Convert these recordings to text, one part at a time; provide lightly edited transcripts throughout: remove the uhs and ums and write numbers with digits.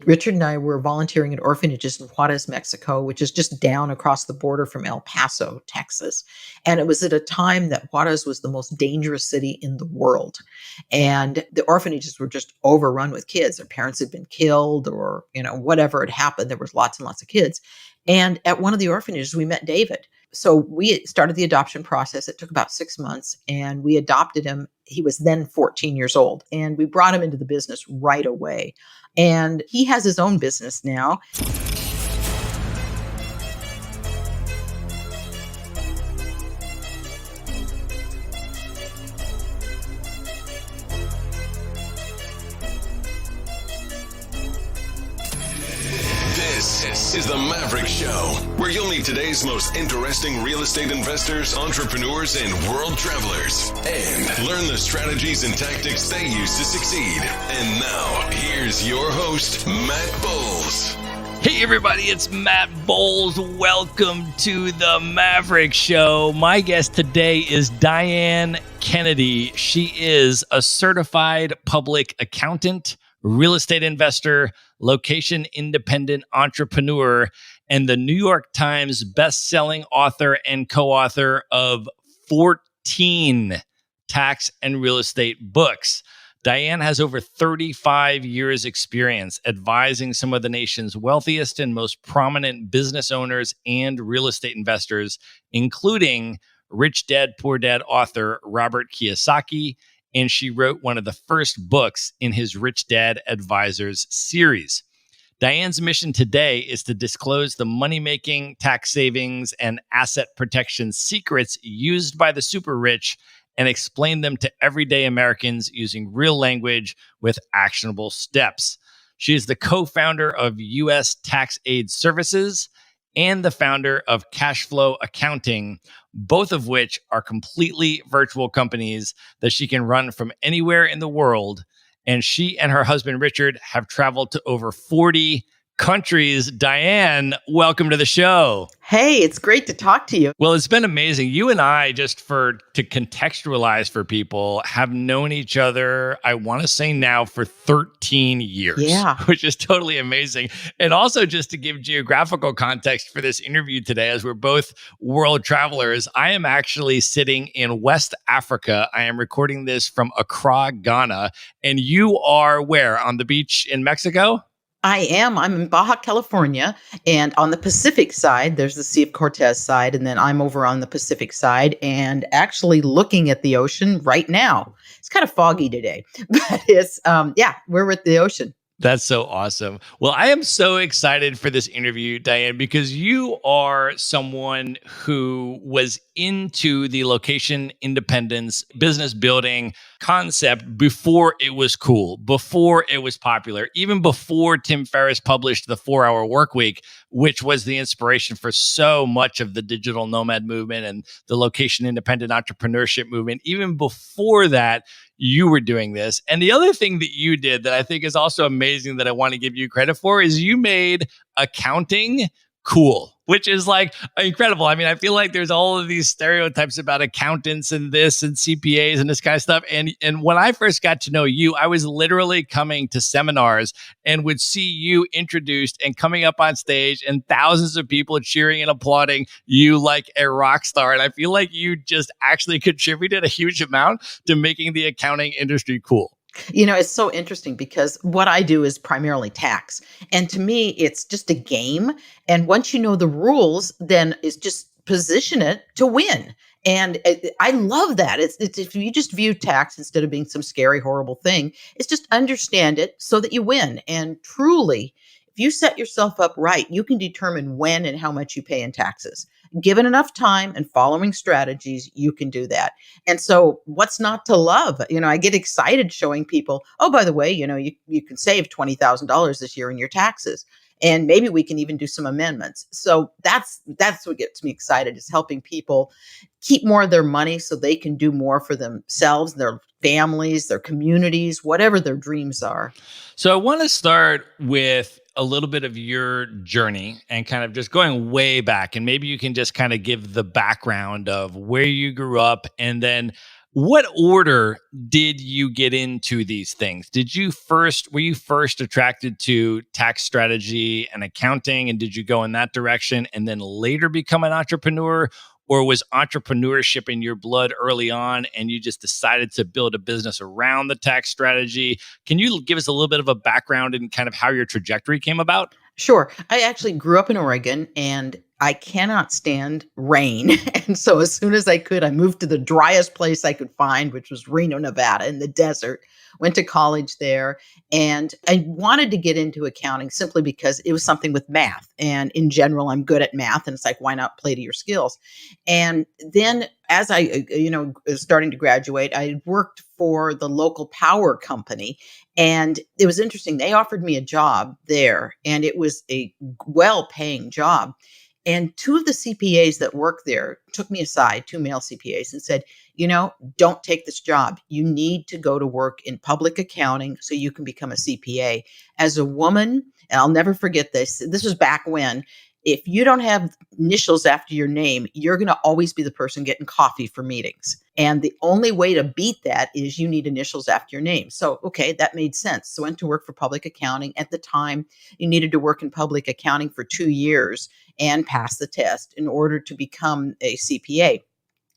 Richard and I were volunteering at orphanages in Juarez, Mexico, which is just down across the border from El Paso, Texas. And it was at a time that Juarez was the most dangerous city in the world. And the orphanages were just overrun with kids. Their parents had been killed or, whatever had happened. There was lots and lots of kids. And at one of the orphanages, we met David. So we started the adoption process. It took about 6 months and we adopted him. He was then 14 years old and we brought him into the business right away. And he has his own business now. This is the Maverick Show, where you'll meet today's most interesting real estate investors, entrepreneurs, and world travelers, and learn the strategies and tactics they use to succeed. And now, here's your host, Matt Bowles. Hey everybody, it's Matt Bowles. Welcome to the Maverick Show. My guest today is Diane Kennedy. She is a certified public accountant, real estate investor, location independent entrepreneur, and the New York Times best-selling author and co-author of 14 tax and real estate books. Diane has over 35 years experience advising some of the nation's wealthiest and most prominent business owners and real estate investors, including Rich Dad, Poor Dad author Robert Kiyosaki, and she wrote one of the first books in his Rich Dad Advisors series. Diane's mission today is to disclose the money-making, tax savings, and asset protection secrets used by the super rich and explain them to everyday Americans using real language with actionable steps. She is the co-founder of U.S. Tax Aid Services and the founder of Cashflow Accounting, both of which are completely virtual companies that she can run from anywhere in the world. And she and her husband, Richard, have traveled to over 40 countries. Diane, welcome to the show. Hey, it's great to talk to you. Well, it's been amazing. You and I, to contextualize for people, have known each other, I want to say now, for 13 years. Yeah. Which is totally amazing. And also just to give geographical context for this interview today, as we're both world travelers, I am actually sitting in West Africa. I am recording this from Accra, Ghana. And you are where? On the beach in Mexico? I am. I'm in Baja, California, and on the Pacific side, there's the Sea of Cortez side, and then I'm over on the Pacific side and actually looking at the ocean right now. It's kind of foggy today, but it's, we're at the ocean. That's so awesome. Well, I am so excited for this interview, Diane, because you are someone who was into the location independence business building concept before it was cool, before it was popular, even before Tim Ferriss published the 4-Hour Workweek, which was the inspiration for so much of the digital nomad movement and the location independent entrepreneurship movement. Even before that, you were doing this. And the other thing that you did that I think is also amazing that I want to give you credit for is you made accounting cool, which is like incredible. I mean, I feel like there's all of these stereotypes about accountants and this and CPAs and this kind of stuff. And when I first got to know you, I was literally coming to seminars and would see you introduced and coming up on stage and thousands of people cheering and applauding you like a rock star. And I feel like you just actually contributed a huge amount to making the accounting industry cool. It's so interesting because what I do is primarily tax. And to me, it's just a game. And once you know the rules, then it's just position it to win. And I love that. It's if you just view tax instead of being some scary, horrible thing, it's just understand it so that you win. And truly, if you set yourself up right, you can determine when and how much you pay in taxes. Given enough time and following strategies, you can do that. And so what's not to love? I get excited showing people, oh, by the way, you can save $20,000 this year in your taxes. And maybe we can even do some amendments. So that's what gets me excited, is helping people keep more of their money so they can do more for themselves, their families, their communities, whatever their dreams are. So I want to start with a little bit of your journey and kind of just going way back. And maybe you can just kind of give the background of where you grew up and then What order did you get into these things? Were you first attracted to tax strategy and accounting, and did you go in that direction and then later become an entrepreneur? Or was entrepreneurship in your blood early on and you just decided to build a business around the tax strategy? Can you give us a little bit of a background in kind of how your trajectory came about? Sure. I actually grew up in Oregon and I cannot stand rain. And so as soon as I could, I moved to the driest place I could find, which was Reno, Nevada in the desert. Went to college there and I wanted to get into accounting simply because it was something with math. And in general, I'm good at math. And it's like, why not play to your skills? And then as I was starting to graduate, I worked for the local power company and it was interesting. They offered me a job there, and it was a well paying job. And two of the CPAs that worked there took me aside, two male CPAs, and said, don't take this job. You need to go to work in public accounting so you can become a CPA. As a woman, and I'll never forget this, this was back when, if you don't have initials after your name, you're going to always be the person getting coffee for meetings. And the only way to beat that is you need initials after your name. So, okay, that made sense. So I went to work for public accounting. At the time, you needed to work in public accounting for 2 years and pass the test in order to become a CPA.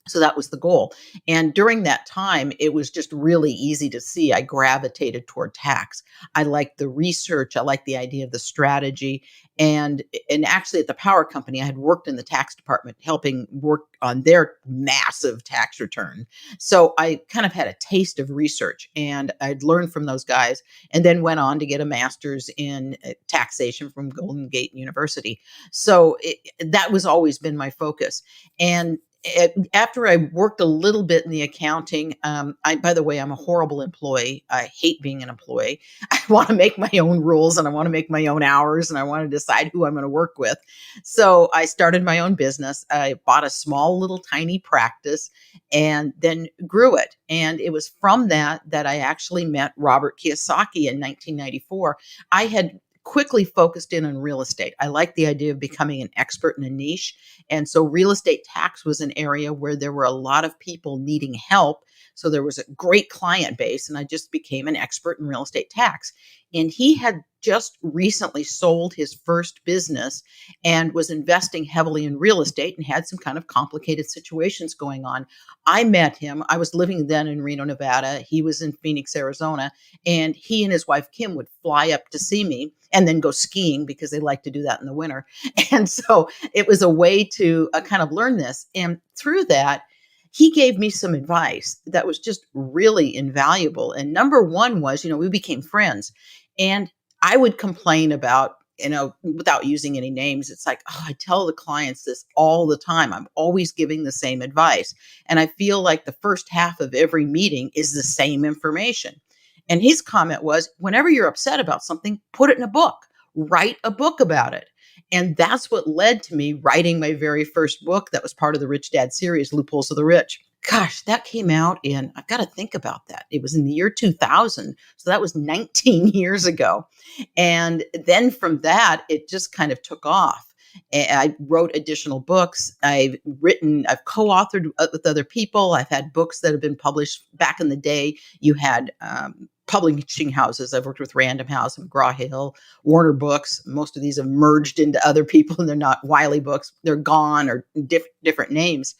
So that was the goal. And during that time, it was just really easy to see I gravitated toward tax. I liked the research. I liked the idea of the strategy. And actually at the power company, I had worked in the tax department, helping work on their massive tax return. So I kind of had a taste of research and I'd learned from those guys and then went on to get a master's in taxation from Golden Gate University. So that was always been my focus. And after I worked a little bit in the accounting, by the way, I'm a horrible employee. I hate being an employee. I want to make my own rules and I want to make my own hours and I want to decide who I'm going to work with. So I started my own business. I bought a small little tiny practice and then grew it. And it was from that I actually met Robert Kiyosaki in 1994. I had quickly focused in on real estate. I liked the idea of becoming an expert in a niche. And so real estate tax was an area where there were a lot of people needing help. So there was a great client base, and I just became an expert in real estate tax. And he had just recently sold his first business and was investing heavily in real estate and had some kind of complicated situations going on. I met him. I was living then in Reno, Nevada. He was in Phoenix, Arizona. And he and his wife, Kim, would fly up to see me and then go skiing because they like to do that in the winter. And so it was a way to kind of learn this. And through that, he gave me some advice that was just really invaluable. And number one was, we became friends. And I would complain about, without using any names, it's like, oh, I tell the clients this all the time. I'm always giving the same advice. And I feel like the first half of every meeting is the same information. And his comment was, whenever you're upset about something, put it in a book, write a book about it. And that's what led to me writing my very first book that was part of the Rich Dad series, Loopholes of the Rich. Gosh, that came out I've got to think about that. It was in the year 2000. So that was 19 years ago. And then from that, it just kind of took off. I wrote additional books. I've co-authored with other people. I've had books that have been published. Back in the day, you had publishing houses. I've worked with Random House, McGraw Hill, Warner Books. Most of these have merged into other people and they're not Wiley Books. They're gone or different names.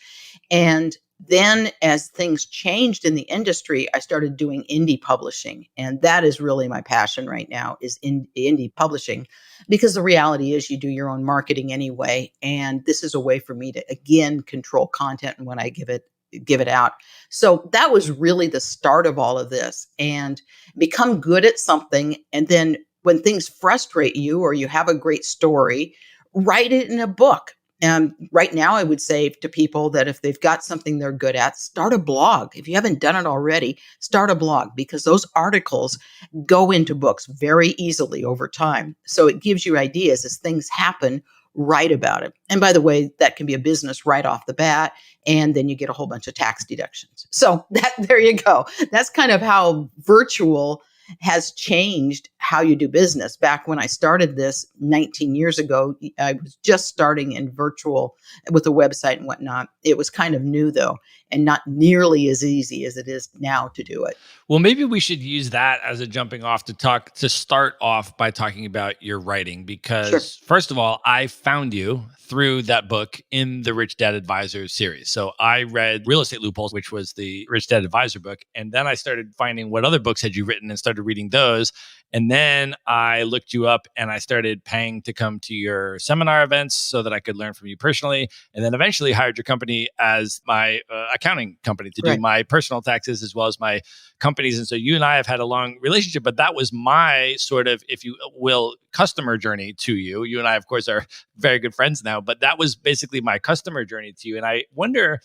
And then as things changed in the industry, I started doing indie publishing. And that is really my passion right now is in indie publishing, because the reality is you do your own marketing anyway. And this is a way for me to, again, control content and when I give it out. So that was really the start of all of this, and become good at something. And then when things frustrate you or you have a great story, write it in a book. And right now, I would say to people that if they've got something they're good at, start a blog. If you haven't done it already, start a blog, because those articles go into books very easily over time. So it gives you ideas as things happen, write about it. And by the way, that can be a business right off the bat. And then you get a whole bunch of tax deductions. So there you go. That's kind of how virtual has changed how you do business. Back when I started this 19 years ago, I was just starting in virtual with a website and whatnot. It was kind of new though, and not nearly as easy as it is now to do it. Well, maybe we should use that as a jumping off to start off by talking about your writing Sure. because first of all, I found you through that book in the Rich Dad Advisor series. So I read Real Estate Loopholes, which was the Rich Dad Advisor book, and then I started finding what other books had you written and started reading those. And then I looked you up and I started paying to come to your seminar events so that I could learn from you personally. And then eventually hired your company as my accounting company to do Right. my personal taxes as well as my companies. And so you and I have had a long relationship, but that was my sort of, if you will, customer journey to you. You and I, of course, are very good friends now, but that was basically my customer journey to you. And I wonder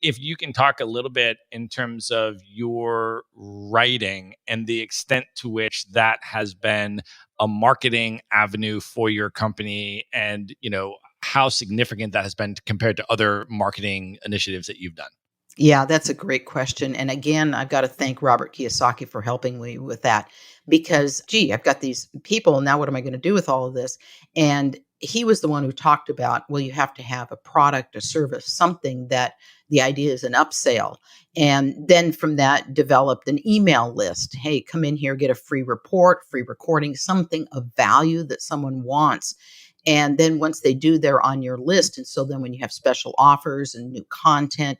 if you can talk a little bit in terms of your writing and the extent to which that has been a marketing avenue for your company and, how significant that has been compared to other marketing initiatives that you've done. Yeah, that's a great question. And again, I've got to thank Robert Kiyosaki for helping me with that because, gee, I've got these people. Now, what am I going to do with all of this? And he was the one who talked about, well, you have to have a product, a service, something that the idea is an upsell. And then from that, developed an email list. Hey, come in here, get a free report, free recording, something of value that someone wants. And then once they do, they're on your list. And so then when you have special offers and new content,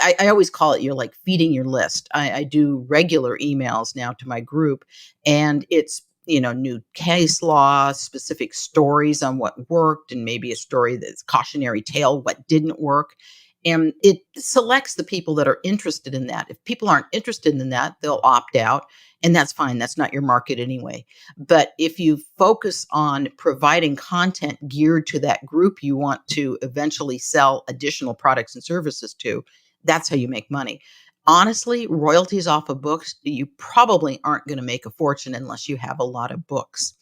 I always call it you're like feeding your list. I do regular emails now to my group, and it's new case law, specific stories on what worked, and maybe a story that's cautionary tale what didn't work. And it selects the people that are interested in that. If people aren't interested in that, they'll opt out, and that's fine. That's not your market anyway. But if you focus on providing content geared to that group you want to eventually sell additional products and services to, that's how you make money. Honestly, royalties off of books, you probably aren't going to make a fortune unless you have a lot of books.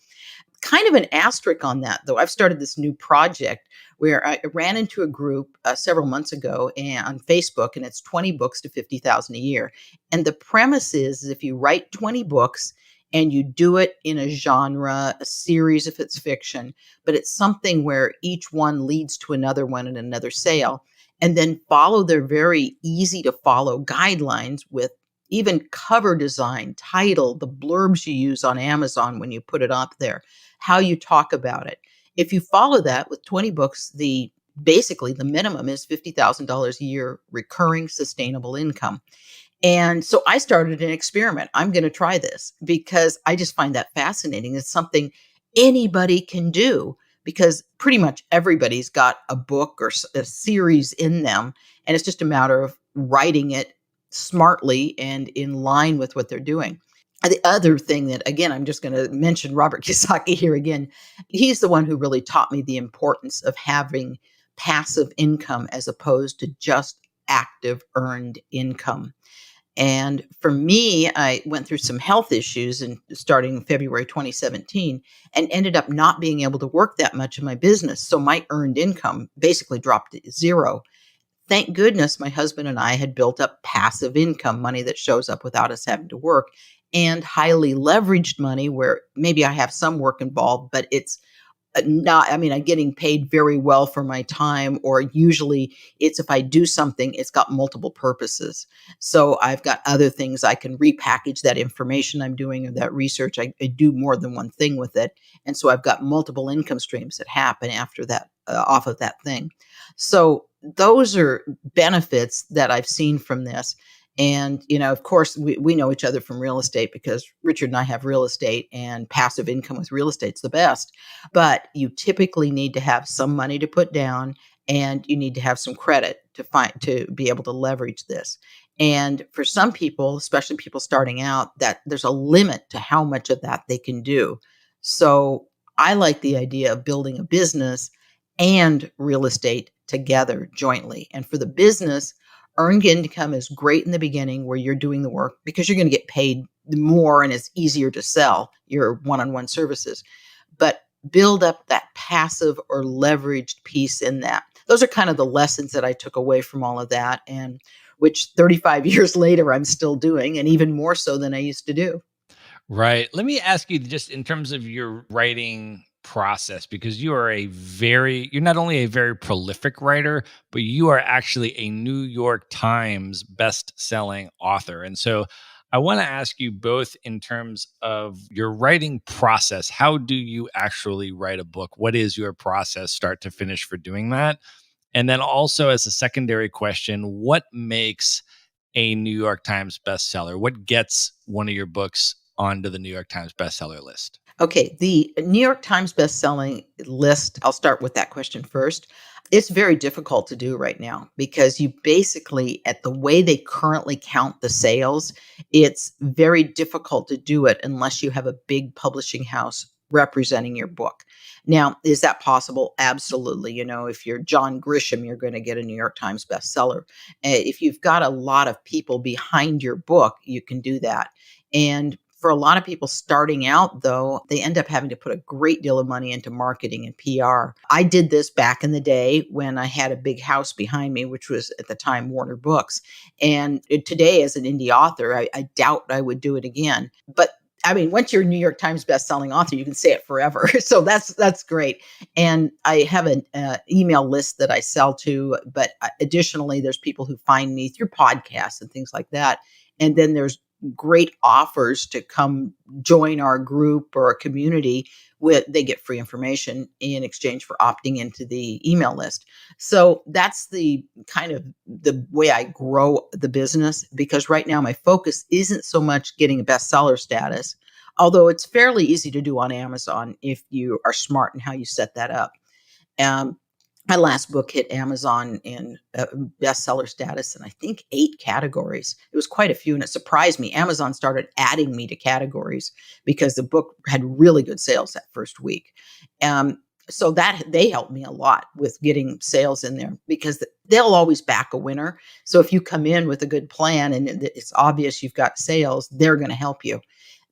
Kind of an asterisk on that, though. I've started this new project where I ran into a group several months ago on Facebook, and it's 20 books to 50,000 a year. And the premise is if you write 20 books and you do it in a genre, a series if it's fiction, but it's something where each one leads to another one and another sale, and then follow their very easy to follow guidelines with even cover design, title, the blurbs you use on Amazon when you put it up there, how you talk about it. If you follow that with 20 books, basically the minimum is $50,000 a year recurring sustainable income. And so I started an experiment. I'm going to try this because I just find that fascinating. It's something anybody can do because pretty much everybody's got a book or a series in them. And it's just a matter of writing it smartly and in line with what they're doing. And the other thing that, again, I'm just going to mention Robert Kiyosaki here again. He's the one who really taught me the importance of having passive income as opposed to just active earned income. And for me, I went through some health issues starting February 2017 and ended up not being able to work that much in my business. So my earned income basically dropped to zero. Thank goodness my husband and I had built up passive income, money that shows up without us having to work, and highly leveraged money where maybe I have some work involved, but it's I'm getting paid very well for my time, or usually it's if I do something, it's got multiple purposes. So I've got other things I can repackage that information I'm doing or that research. I do more than one thing with it. And so I've got multiple income streams that happen after that, off of that thing. So those are benefits that I've seen from this. And, of course, we know each other from real estate because Richard and I have real estate, and passive income with real estate's the best. But you typically need to have some money to put down, and you need to have some credit to be able to leverage this. And for some people, especially people starting out, that there's a limit to how much of that they can do. So I like the idea of building a business and real estate together jointly. And for the business, earned income is great in the beginning where you're doing the work because you're going to get paid more and it's easier to sell your one-on-one services. But build up that passive or leveraged piece in that. Those are kind of the lessons that I took away from all of that, and which 35 years later I'm still doing, and even more so than I used to do. Right. Let me ask you just in terms of your writing process, because you're not only a very prolific writer, but you are actually a New York Times best-selling author. And so I want to ask you both in terms of your writing process. How do you actually write a book? What is your process start to finish for doing that? And then also as a secondary question, what makes a New York Times bestseller? What gets one of your books onto the New York Times bestseller list? Okay, the New York Times best-selling list, I'll start with that question first. It's very difficult to do right now because you basically, at the way they currently count the sales, it's very difficult to do it unless you have a big publishing house representing your book. Now, is that possible? Absolutely. If you're John Grisham, you're going to get a New York Times bestseller. If you've got a lot of people behind your book, you can do that. And for a lot of people starting out, though, they end up having to put a great deal of money into marketing and PR. I did this back in the day when I had a big house behind me, which was at the time Warner Books. And today, as an indie author, I doubt I would do it again. But I mean, once you're a New York Times bestselling author, you can say it forever. So that's great. And I have an email list that I sell to. But additionally, there's people who find me through podcasts and things like that. And then there's great offers to come join our group or a community with they get free information in exchange for opting into the email list. So that's the kind of the way I grow the business, because right now my focus isn't so much getting a bestseller status, although it's fairly easy to do on Amazon if you are smart in how you set that up. um, my last book hit Amazon in bestseller status in, I think, 8 categories. It was quite a few, and it surprised me. Amazon started adding me to categories because the book had really good sales that first week. So that they helped me a lot with getting sales in there because they'll always back a winner. So if you come in with a good plan and it's obvious you've got sales, they're going to help you.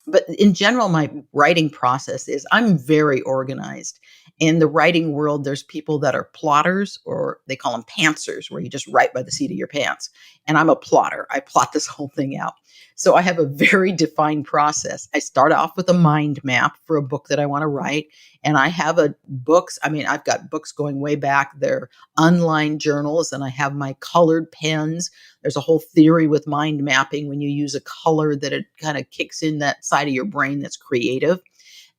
But in general, my writing process is I'm very organized. In the writing world, there's people that are plotters, or they call them pantsers, where you just write by the seat of your pants. And I'm a plotter. I plot this whole thing out. So I have a very defined process. I start off with a mind map for a book that I want to write. And I have I've got books going way back. They're unlined journals, and I have my colored pens. There's a whole theory with mind mapping. When you use a color, that it kind of kicks in that side of your brain that's creative.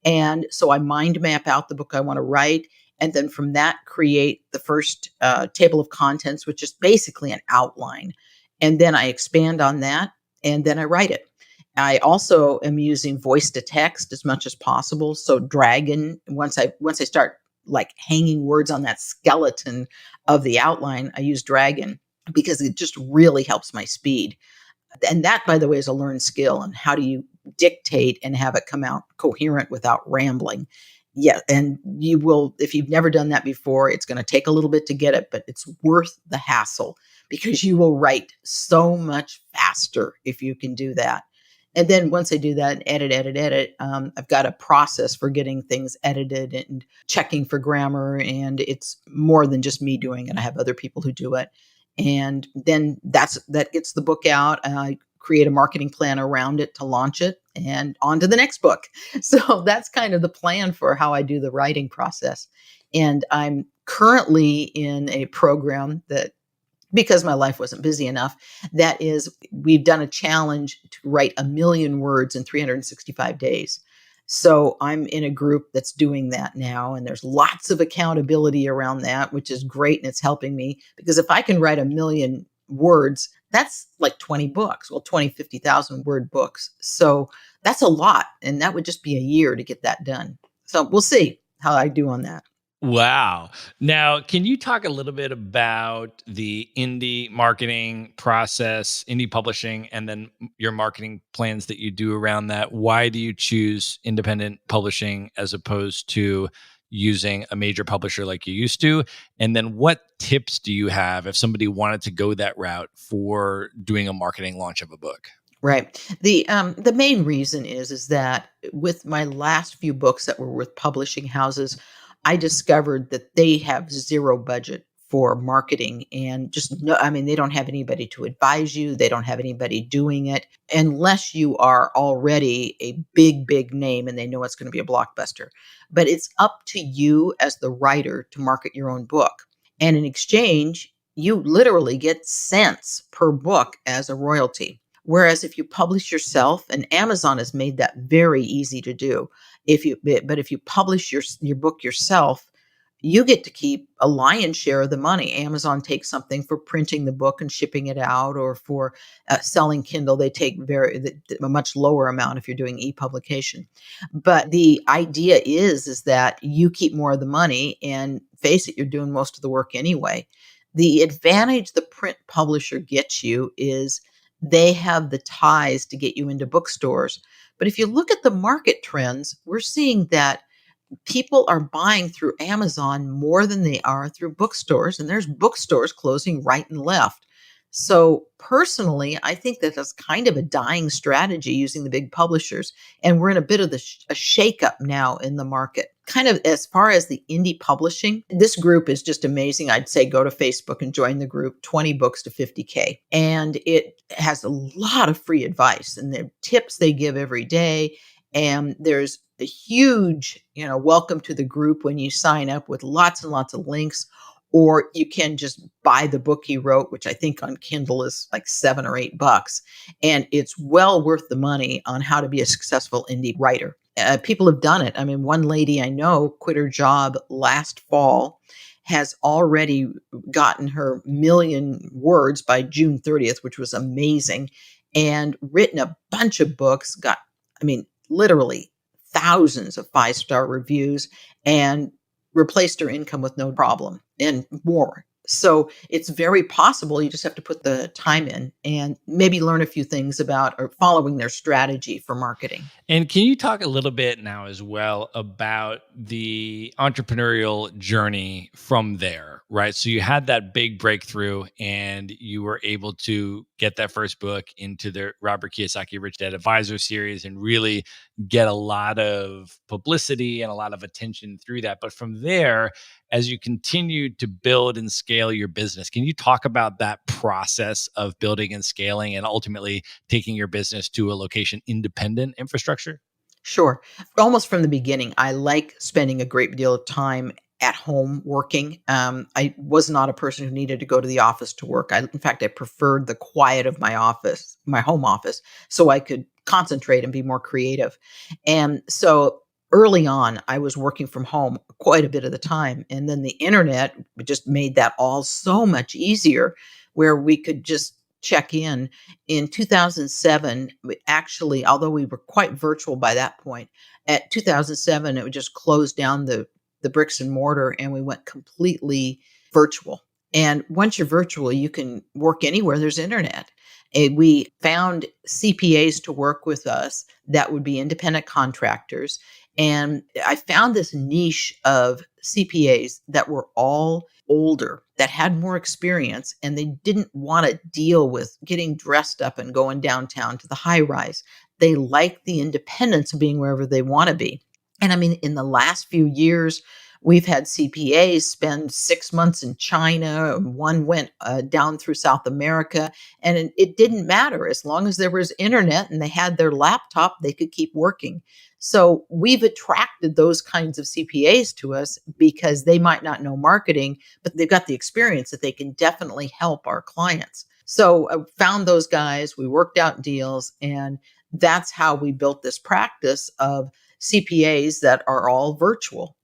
And so I mind map out the book I want to write. And then from that, create the first table of contents, which is basically an outline. And then I expand on that, and then I write it. I also am using voice to text as much as possible. So Dragon, once I start like hanging words on that skeleton of the outline, I use Dragon because it just really helps my speed. And that, by the way, is a learned skill. And how do you dictate and have it come out coherent without rambling? Yeah, and you will, if you've never done that before, it's going to take a little bit to get it, but it's worth the hassle because you will write so much faster if you can do that. And then once I do that, edit, I've got a process for getting things edited and checking for grammar. And it's more than just me doing it. I have other people who do it. And then that gets the book out. I create a marketing plan around it to launch it, and on to the next book. So that's kind of the plan for how I do the writing process. And I'm currently in a program that, because my life wasn't busy enough, that is, we've done a challenge to write 1 million words in 365 days. So I'm in a group that's doing that now, and there's lots of accountability around that, which is great, and it's helping me because if I can write 1 million words, that's like 20 books, well, 20, 50,000 word books. So that's a lot, and that would just be a year to get that done. So we'll see how I do on that. Wow. Now, can you talk a little bit about the indie marketing process, indie publishing, and then your marketing plans that you do around that? Why do you choose independent publishing as opposed to using a major publisher like you used to? And then what tips do you have if somebody wanted to go that route for doing a marketing launch of a book? Right. The main reason is that with my last few books that were with publishing houses, I discovered that they have zero budget for marketing and just no, I mean, they don't have anybody to advise you. They don't have anybody doing it unless you are already a big, big name and they know it's going to be a blockbuster. But it's up to you as the writer to market your own book. And in exchange, you literally get cents per book as a royalty. Whereas if you publish yourself, and Amazon has made that very easy to do. If you publish your book yourself, you get to keep a lion's share of the money. Amazon takes something for printing the book and shipping it out, or for selling Kindle. They take a much lower amount if you're doing e-publication. But the idea is that you keep more of the money, and face it, you're doing most of the work anyway. The advantage the print publisher gets you is they have the ties to get you into bookstores. But if you look at the market trends, we're seeing that people are buying through Amazon more than they are through bookstores, and there's bookstores closing right and left. So personally, I think that that's kind of a dying strategy using the big publishers, and we're in a bit of a shakeup now in the market. Kind of as far as the indie publishing, this group is just amazing. I'd say go to Facebook and join the group, 20 books to 50K. And it has a lot of free advice and the tips they give every day. And there's a huge, welcome to the group when you sign up, with lots and lots of links. Or you can just buy the book he wrote, which I think on Kindle is like $7 or $8. And it's well worth the money on how to be a successful indie writer. People have done it. I mean, one lady I know quit her job last fall, has already gotten her million words by June 30th, which was amazing, and written a bunch of books, literally thousands of 5-star reviews, and replaced her income with no problem and more. So it's very possible. You just have to put the time in and maybe learn a few things about or following their strategy for marketing. And can you talk a little bit now as well about the entrepreneurial journey from there, right? So you had that big breakthrough and you were able to get that first book into the Robert Kiyosaki Rich Dad Advisor series and really get a lot of publicity and a lot of attention through that. But from there, as you continued to build and scale your business, can you talk about that process of building and scaling and ultimately taking your business to a location independent infrastructure? Sure. Almost from the beginning, I like spending a great deal of time at home working. I was not a person who needed to go to the office to work. In fact, I preferred the quiet of my office, my home office, so I could concentrate and be more creative. And so early on, I was working from home quite a bit of the time. And then the internet just made that all so much easier, where we could just check in. In 2007, we actually, although we were quite virtual by that point, at 2007, it would just close down the bricks and mortar, and we went completely virtual. And once you're virtual, you can work anywhere there's internet. And we found CPAs to work with us that would be independent contractors. And I found this niche of CPAs that were all older, that had more experience, and they didn't want to deal with getting dressed up and going downtown to the high rise. They like the independence of being wherever they want to be. And I mean, in the last few years, we've had CPAs spend 6 months in China. One went down through South America, and it didn't matter. As long as there was internet and they had their laptop, they could keep working. So we've attracted those kinds of CPAs to us because they might not know marketing, but they've got the experience that they can definitely help our clients. So I found those guys, we worked out deals, and that's how we built this practice of CPAs that are all virtual.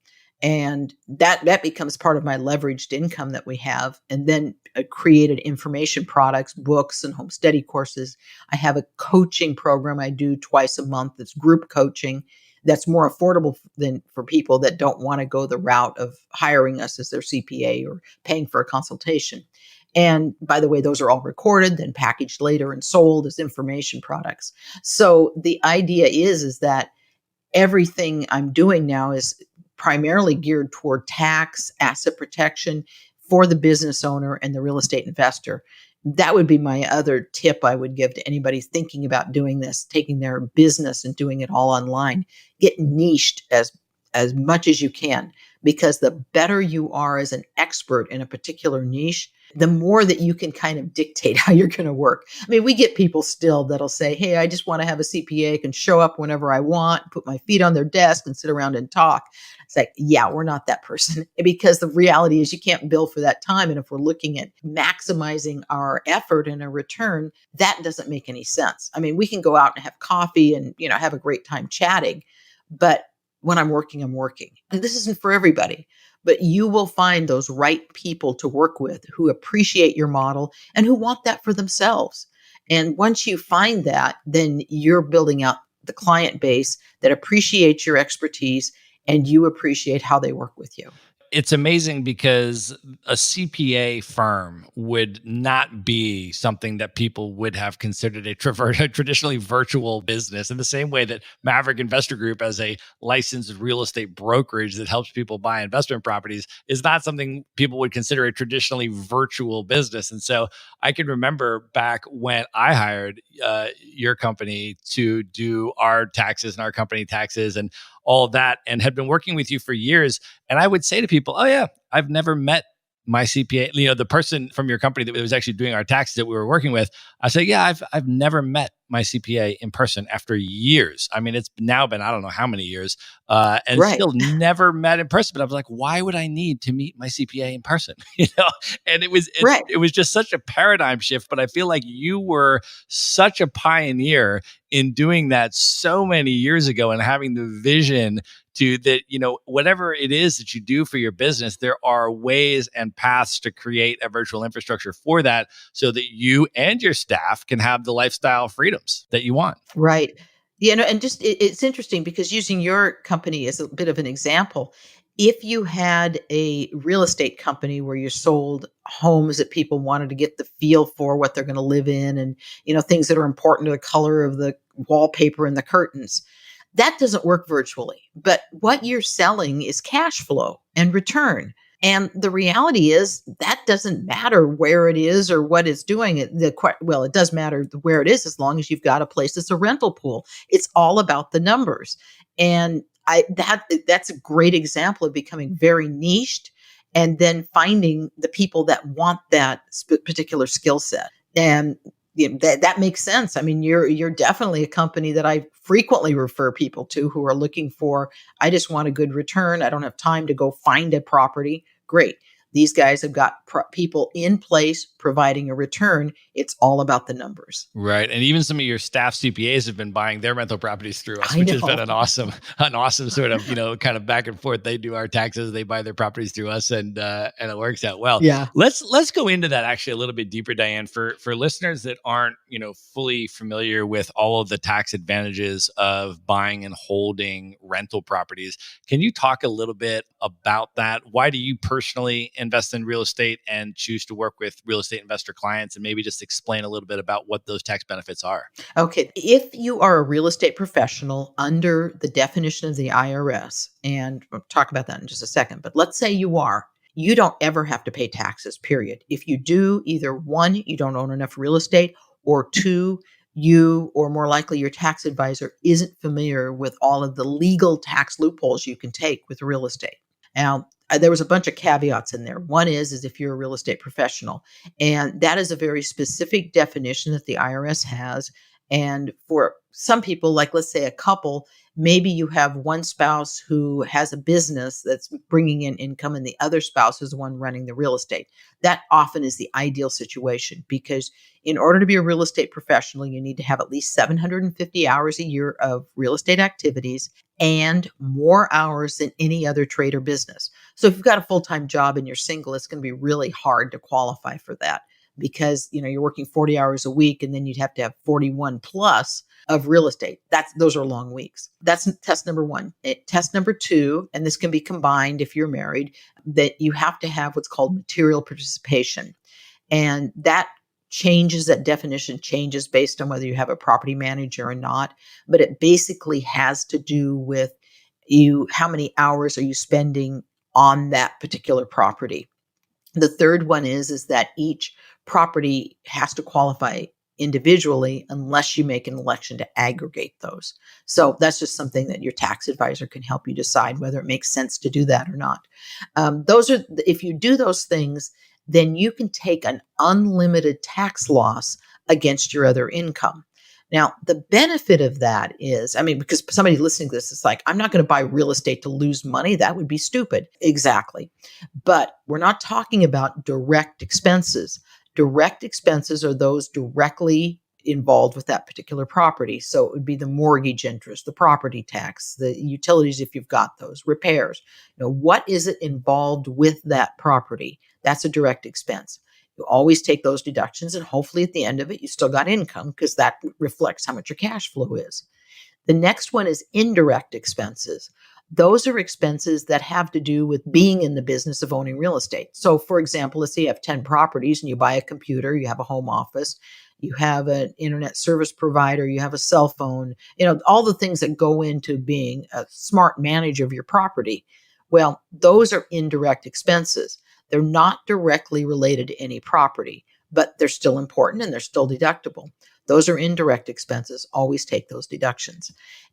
And that becomes part of my leveraged income that we have. And then created information products, books, and home study courses. I have a coaching program I do twice a month. It's group coaching that's more affordable than for people that don't want to go the route of hiring us as their CPA or paying for a consultation. And by the way, those are all recorded, then packaged later and sold as information products. So the idea is that everything I'm doing now is primarily geared toward tax, asset protection for the business owner and the real estate investor. That would be my other tip I would give to anybody thinking about doing this, taking their business and doing it all online. Get niched as as much as you can, because the better you are as an expert in a particular niche, the more that you can kind of dictate how you're going to work. I mean, we get people still that'll say, "Hey, I just want to have a CPA, can show up whenever I want, put my feet on their desk and sit around and talk." It's like, yeah, we're not that person because the reality is you can't bill for that time. And if we're looking at maximizing our effort and a return, that doesn't make any sense. I mean, we can go out and have coffee and, have a great time chatting, but when I'm working, I'm working. And this isn't for everybody, but you will find those right people to work with who appreciate your model and who want that for themselves. And once you find that, then you're building out the client base that appreciates your expertise and you appreciate how they work with you. It's amazing because a CPA firm would not be something that people would have considered a traditionally virtual business, in the same way that Maverick Investor Group, as a licensed real estate brokerage that helps people buy investment properties, is not something people would consider a traditionally virtual business. And so I can remember back when I hired your company to do our taxes and our company taxes and all of that, and had been working with you for years. And I would say to people, "Oh yeah, I've never met my CPA." The person from your company that was actually doing our taxes that we were working with, I say, "Yeah, I've never met my CPA in person after years." I mean, it's now been, I don't know how many years, and Right, still never met in person. But I was like, why would I need to meet my CPA in person? And right. it was just such a paradigm shift. But I feel like you were such a pioneer in doing that so many years ago, and having the vision to that, whatever it is that you do for your business, there are ways and paths to create a virtual infrastructure for that, so that you and your staff can have the lifestyle freedoms that you want. Right. And just it's interesting because using your company as a bit of an example, if you had a real estate company where you sold homes that people wanted to get the feel for what they're going to live in and, things that are important to the color of the wallpaper and the curtains, that doesn't work virtually. But what you're selling is cash flow and return. And the reality is that doesn't matter where it is or what it's doing. Well, it does matter where it is as long as you've got a place that's a rental pool. It's all about the numbers, and that's a great example of becoming very niched, and then finding the people that want that particular skill set. And that makes sense. I mean, you're definitely a company that I frequently refer people to who are looking for, I just want a good return. I don't have time to go find a property. Great. These guys have got people in place providing a return. It's all about the numbers. Right. And even some of your staff CPAs have been buying their rental properties through us, I which has been know. an awesome sort of, kind of back and forth. They do our taxes, they buy their properties through us, and it works out well. Yeah. Let's go into that actually a little bit deeper, Diane, for listeners that aren't, fully familiar with all of the tax advantages of buying and holding rental properties. Can you talk a little bit about that? Why do you personally invest in real estate and choose to work with real estate investor clients, and maybe just explain a little bit about what those tax benefits are? Okay. If you are a real estate professional under the definition of the IRS, and we'll talk about that in just a second, but let's say you are, you don't ever have to pay taxes, period. If you do, either one, you don't own enough real estate, or two, you, or more likely your tax advisor, isn't familiar with all of the legal tax loopholes you can take with real estate. Now, there was a bunch of caveats in there. One is if you're a real estate professional, and that is a very specific definition that the IRS has. And for some people, like let's say a couple, maybe you have one spouse who has a business that's bringing in income and the other spouse is the one running the real estate. That often is the ideal situation because in order to be a real estate professional, you need to have at least 750 hours a year of real estate activities and more hours than any other trade or business. So if you've got a full-time job and you're single, it's going to be really hard to qualify for that because, you're working 40 hours a week and then you'd have to have 41 plus of real estate. Those are long weeks. That's test number one. Test number two, and this can be combined if you're married, that you have to have what's called material participation. And that definition changes based on whether you have a property manager or not, but it basically has to do with how many hours are you spending on that particular property. The third one is that each property has to qualify individually unless you make an election to aggregate those. So that's just something that your tax advisor can help you decide whether it makes sense to do that or not. Those are, if you do those things, then you can take an unlimited tax loss against your other income. Now, the benefit of that is, I mean, because somebody listening to this is like, I'm not going to buy real estate to lose money. That would be stupid. Exactly. But we're not talking about direct expenses. Direct expenses are those directly involved with that particular property. So it would be the mortgage interest, the property tax, the utilities if you've got those, repairs. What is it involved with that property? That's a direct expense. You always take those deductions, and hopefully at the end of it, you still got income because that reflects how much your cash flow is. The next one is indirect expenses. Those are expenses that have to do with being in the business of owning real estate. So, for example, let's say you have 10 properties and you buy a computer, you have a home office, you have an internet service provider, you have a cell phone, all the things that go into being a smart manager of your property. Well, those are indirect expenses. They're not directly related to any property, but they're still important and they're still deductible. Those are indirect expenses. Always take those deductions.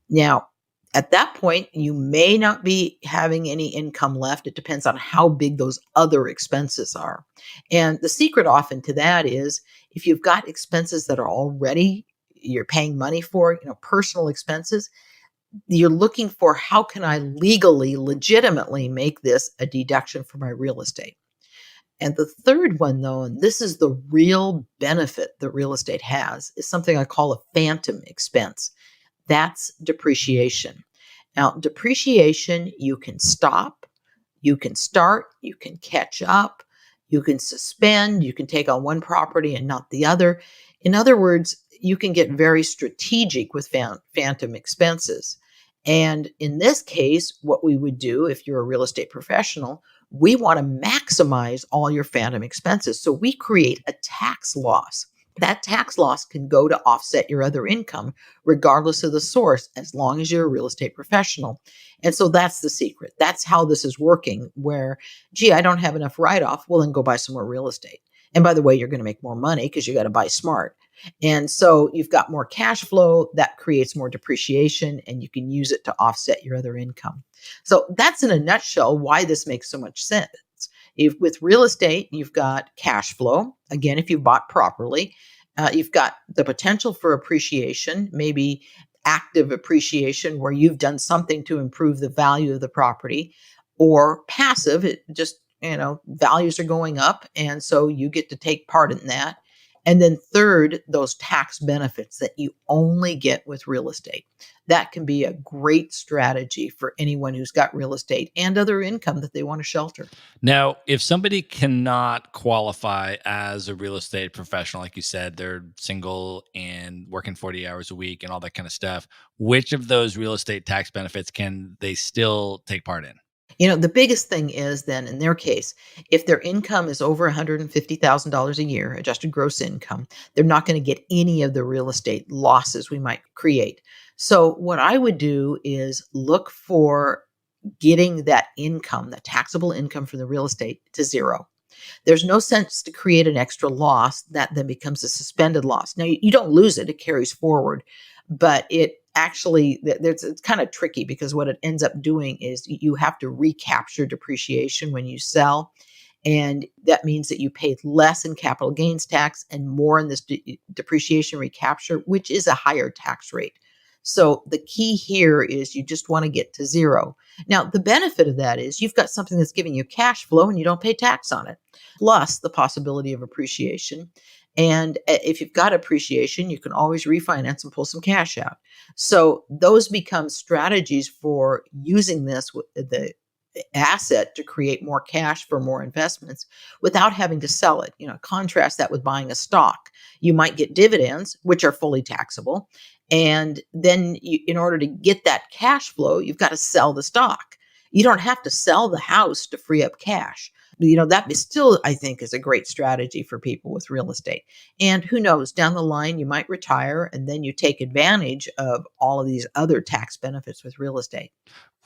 Now, at that point, you may not be having any income left. It depends on how big those other expenses are. And the secret often to that is if you've got expenses that are already you're paying money for, personal expenses, you're looking for how can I legally, legitimately make this a deduction for my real estate. And the third one, though, and this is the real benefit that real estate has, is something I call a phantom expense. That's depreciation. Now, depreciation, you can stop, you can start, you can catch up, you can suspend, you can take on one property and not the other. In other words, you can get very strategic with phantom expenses. And in this case, what we would do if you're a real estate professional, we want to maximize all your phantom expenses. So we create a tax loss. That tax loss can go to offset your other income, regardless of the source, as long as you're a real estate professional. And so that's the secret. That's how this is working, where, gee, I don't have enough write-off. Well, then go buy some more real estate. And by the way, you're going to make more money because you got to buy smart. And so you've got more cash flow that creates more depreciation, and you can use it to offset your other income. So that's in a nutshell why this makes so much sense. With real estate, you've got cash flow. Again, if you bought properly, you've got the potential for appreciation, maybe active appreciation where you've done something to improve the value of the property, or passive, it just, values are going up. And so you get to take part in that. And then third, those tax benefits that you only get with real estate. That can be a great strategy for anyone who's got real estate and other income that they want to shelter. Now, if somebody cannot qualify as a real estate professional, like you said, they're single and working 40 hours a week and all that kind of stuff, which of those real estate tax benefits can they still take part in? The biggest thing is then in their case, if their income is over $150,000 a year, adjusted gross income, they're not going to get any of the real estate losses we might create. So what I would do is look for getting that income, that taxable income from the real estate to zero. There's no sense to create an extra loss that then becomes a suspended loss. Now, you don't lose it, it carries forward, but it actually, it's kind of tricky because what it ends up doing is you have to recapture depreciation when you sell. And that means that you paid less in capital gains tax and more in this depreciation recapture, which is a higher tax rate. So the key here is you just want to get to zero. Now, the benefit of that is you've got something that's giving you cash flow and you don't pay tax on it, plus the possibility of appreciation. And if you've got appreciation, you can always refinance and pull some cash out. So those become strategies for using this, the asset, to create more cash for more investments without having to sell it. Contrast that with buying a stock. You might get dividends, which are fully taxable. And then in order to get that cash flow, you've got to sell the stock. You don't have to sell the house to free up cash. That is still, I think, is a great strategy for people with real estate. And who knows, down the line, you might retire and then you take advantage of all of these other tax benefits with real estate.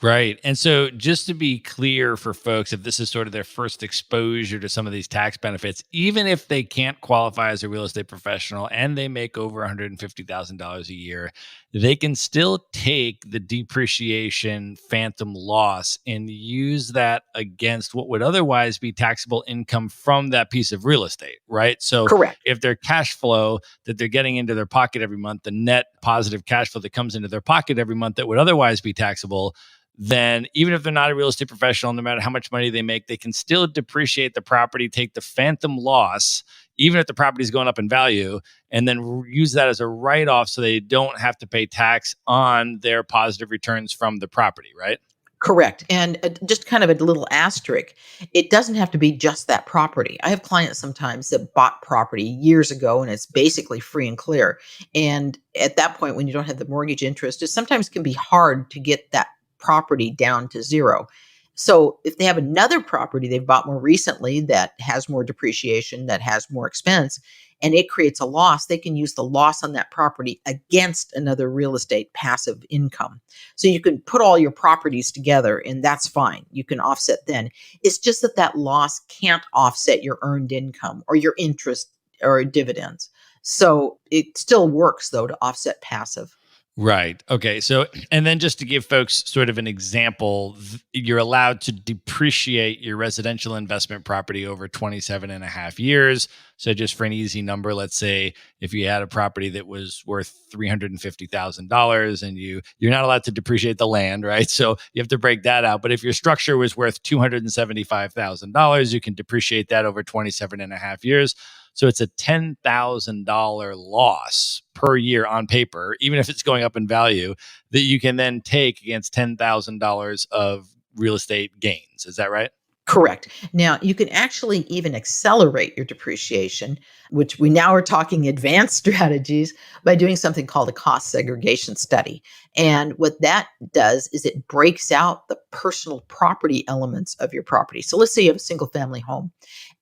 Right. And so, just to be clear for folks, if this is sort of their first exposure to some of these tax benefits, even if they can't qualify as a real estate professional and they make over $150,000 a year, they can still take the depreciation phantom loss and use that against what would otherwise be taxable income from that piece of real estate. Right. So, Correct. if their cash flow that they're getting into their pocket every month, the net positive cash flow that comes into their pocket every month that would otherwise be taxable, then even if they're not a real estate professional, no matter how much money they make, they can still depreciate the property, take the phantom loss, even if the property is going up in value, and then use that as a write off so they don't have to pay tax on their positive returns from the property, right? Correct. And just kind of a little asterisk, it doesn't have to be just that property. I have clients sometimes that bought property years ago and it's basically free and clear. And at that point, when you don't have the mortgage interest, it sometimes can be hard to get that property down to zero. So if they have another property they've bought more recently that has more depreciation, that has more expense, and it creates a loss, they can use the loss on that property against another real estate passive income. So you can put all your properties together and that's fine. You can offset then. It's just that that loss can't offset your earned income or your interest or dividends. So it still works though to offset passive. Right. Okay. So, and then just to give folks sort of an example, you're allowed to depreciate your residential investment property over 27 and a half years. So, just for an easy number, let's say if you had a property that was worth $350,000 and you're not allowed to depreciate the land, right? So, you have to break that out. But if your structure was worth $275,000, you can depreciate that over 27 and a half years. So it's a $10,000 loss per year on paper, even if it's going up in value, that you can then take against $10,000 of real estate gains. Is that right? Correct. Now, you can actually even accelerate your depreciation, which we now are talking advanced strategies by doing something called a cost segregation study. And what that does is it breaks out the personal property elements of your property. So let's say you have a single family home.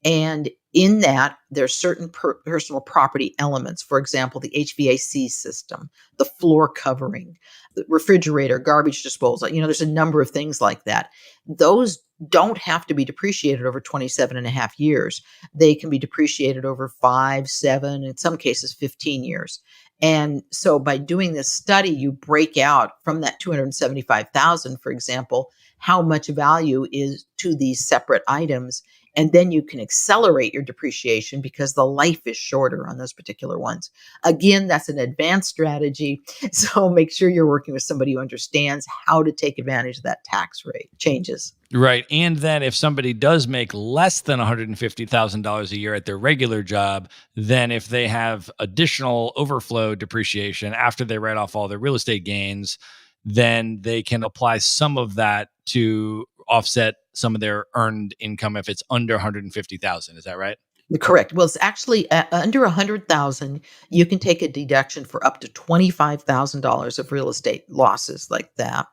And in that, there's certain personal property elements. For example, the HVAC system, the floor covering, the refrigerator, garbage disposal. There's a number of things like that. Those don't have to be depreciated over 27 and a half years. They can be depreciated over 5, 7, in some cases 15 years. And so by doing this study, you break out from that 275,000, for example, how much value is to these separate items. And then you can accelerate your depreciation because the life is shorter on those particular ones. Again, that's an advanced strategy. So make sure you're working with somebody who understands how to take advantage of that tax rate changes. Right. And then if somebody does make less than $150,000 a year at their regular job, then if they have additional overflow depreciation after they write off all their real estate gains, then they can apply some of that to offset some of their earned income if it's under 150,000. Is that right? Correct. Well, it's actually under 100,000, you can take a deduction for up to $25,000 of real estate losses like that.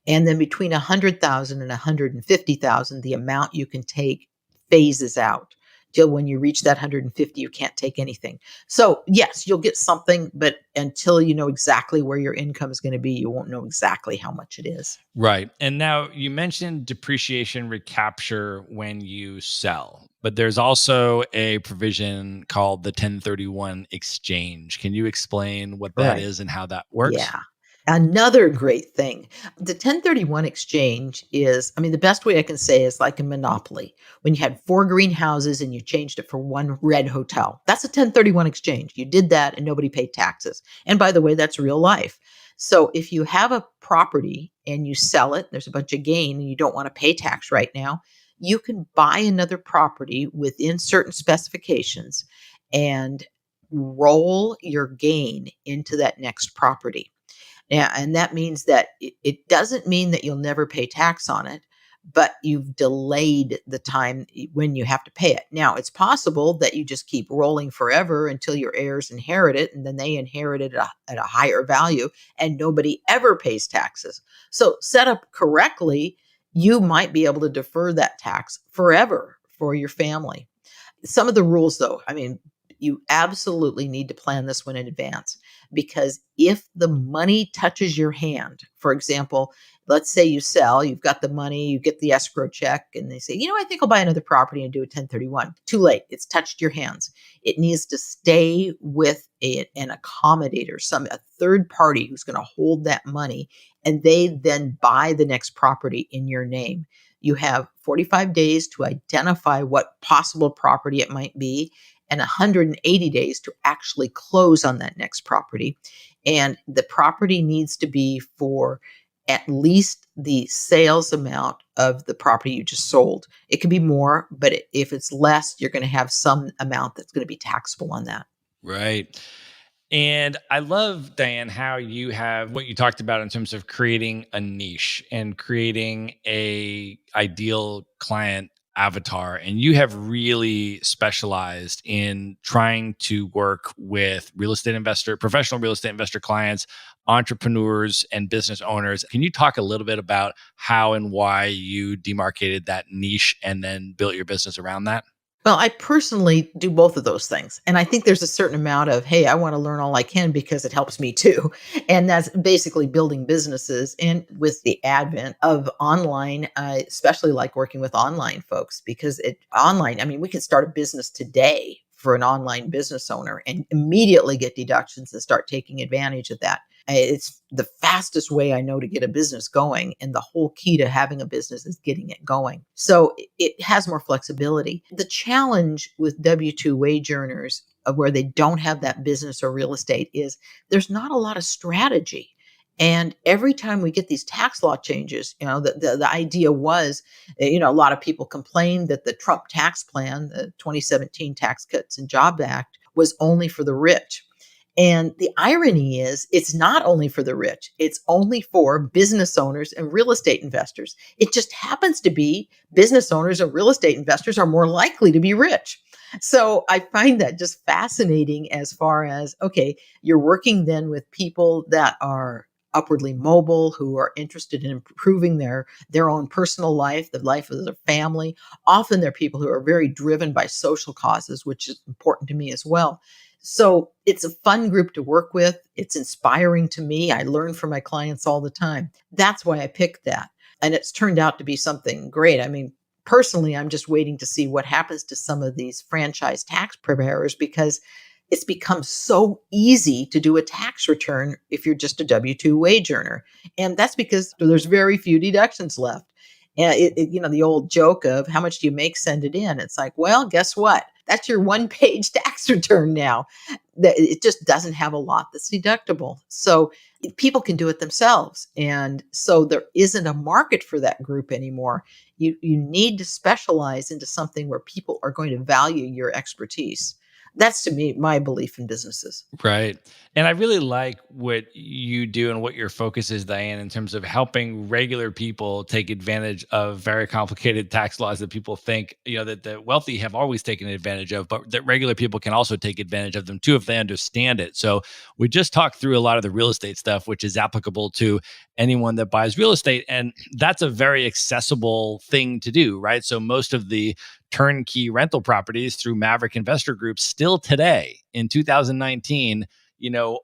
And then between 100,000 and 150,000, the amount you can take phases out till when you reach that 150, you can't take anything. So yes, you'll get something, but until you know exactly where your income is going to be, you won't know exactly how much it is. Right. And now you mentioned depreciation recapture when you sell, but there's also a provision called the 1031 exchange. Can you explain what that Right. is and how that works? Yeah. Another great thing. The 1031 exchange is, the best way I can say is like a monopoly. When you had 4 greenhouses and you changed it for 1 red hotel, that's a 1031 exchange. You did that and nobody paid taxes. And by the way, that's real life. So if you have a property and you sell it, there's a bunch of gain and you don't want to pay tax right now, you can buy another property within certain specifications and roll your gain into that next property. Yeah, and that means that it doesn't mean that you'll never pay tax on it, but you've delayed the time when you have to pay it. Now, it's possible that you just keep rolling forever until your heirs inherit it, and then they inherit it at a higher value, and nobody ever pays taxes. So, set up correctly, you might be able to defer that tax forever for your family. Some of the rules, though, you absolutely need to plan this one in advance because if the money touches your hand, for example, Let's say you sell, you've got the money, you get the escrow check, and they say, I think I'll buy another property and do a 1031. Too late. It's touched your hands. It needs to stay with an accommodator, a third party who's going to hold that money, and they then buy the next property in your name. You have 45 days to identify what possible property it might be, and 180 days to actually close on that next property. And the property needs to be for at least the sales amount of the property you just sold. It can be more, but if it's less, you're going to have some amount that's going to be taxable on that. Right. And I love, Diane, how you have what you talked about in terms of creating a niche and creating a ideal client avatar. And you have really specialized in trying to work with professional real estate investor clients, entrepreneurs, and business owners. Can you talk a little bit about how and why you demarcated that niche and then built your business around that? Well, I personally do both of those things. And I think there's a certain amount of, hey, I want to learn all I can because it helps me too. And that's basically building businesses. And with the advent of online, I especially like working with online folks because I mean, we can start a business today for an online business owner and immediately get deductions and start taking advantage of that. It's the fastest way I know to get a business going. And the whole key to having a business is getting it going. So it has more flexibility. The challenge with W 2 wage earners where they don't have that business or real estate is there's not a lot of strategy. And every time we get these tax law changes, the idea was, a lot of people complained that the Trump tax plan, the 2017 Tax Cuts and Job Act, was only for the rich. And the irony is, it's not only for the rich, it's only for business owners and real estate investors. It just happens to be business owners and real estate investors are more likely to be rich. So I find that just fascinating as far as, okay, you're working then with people that are upwardly mobile, who are interested in improving their own personal life, the life of their family. Often they're people who are very driven by social causes, which is important to me as well. So it's a fun group to work with. It's inspiring to me. I learn from my clients all the time. That's why I picked that. And it's turned out to be something great. I mean, personally, I'm just waiting to see what happens to some of these franchise tax preparers because it's become so easy to do a tax return if you're just a W 2 wage earner. And that's because there's very few deductions left. And the old joke of how much do you make, send it in. It's like, well, guess what? That's your one-page tax return now. It just doesn't have a lot that's deductible. So people can do it themselves. And so there isn't a market for that group anymore. You need to specialize into something where people are going to value your expertise. That's to me, my belief in businesses. Right. And I really like what you do and what your focus is, Diane, in terms of helping regular people take advantage of very complicated tax laws that people think, that the wealthy have always taken advantage of, but that regular people can also take advantage of them too if they understand it. So we just talked through a lot of the real estate stuff, which is applicable to anyone that buys real estate. And that's a very accessible thing to do, right? So most of the turnkey rental properties through Maverick Investor Group still today in 2019,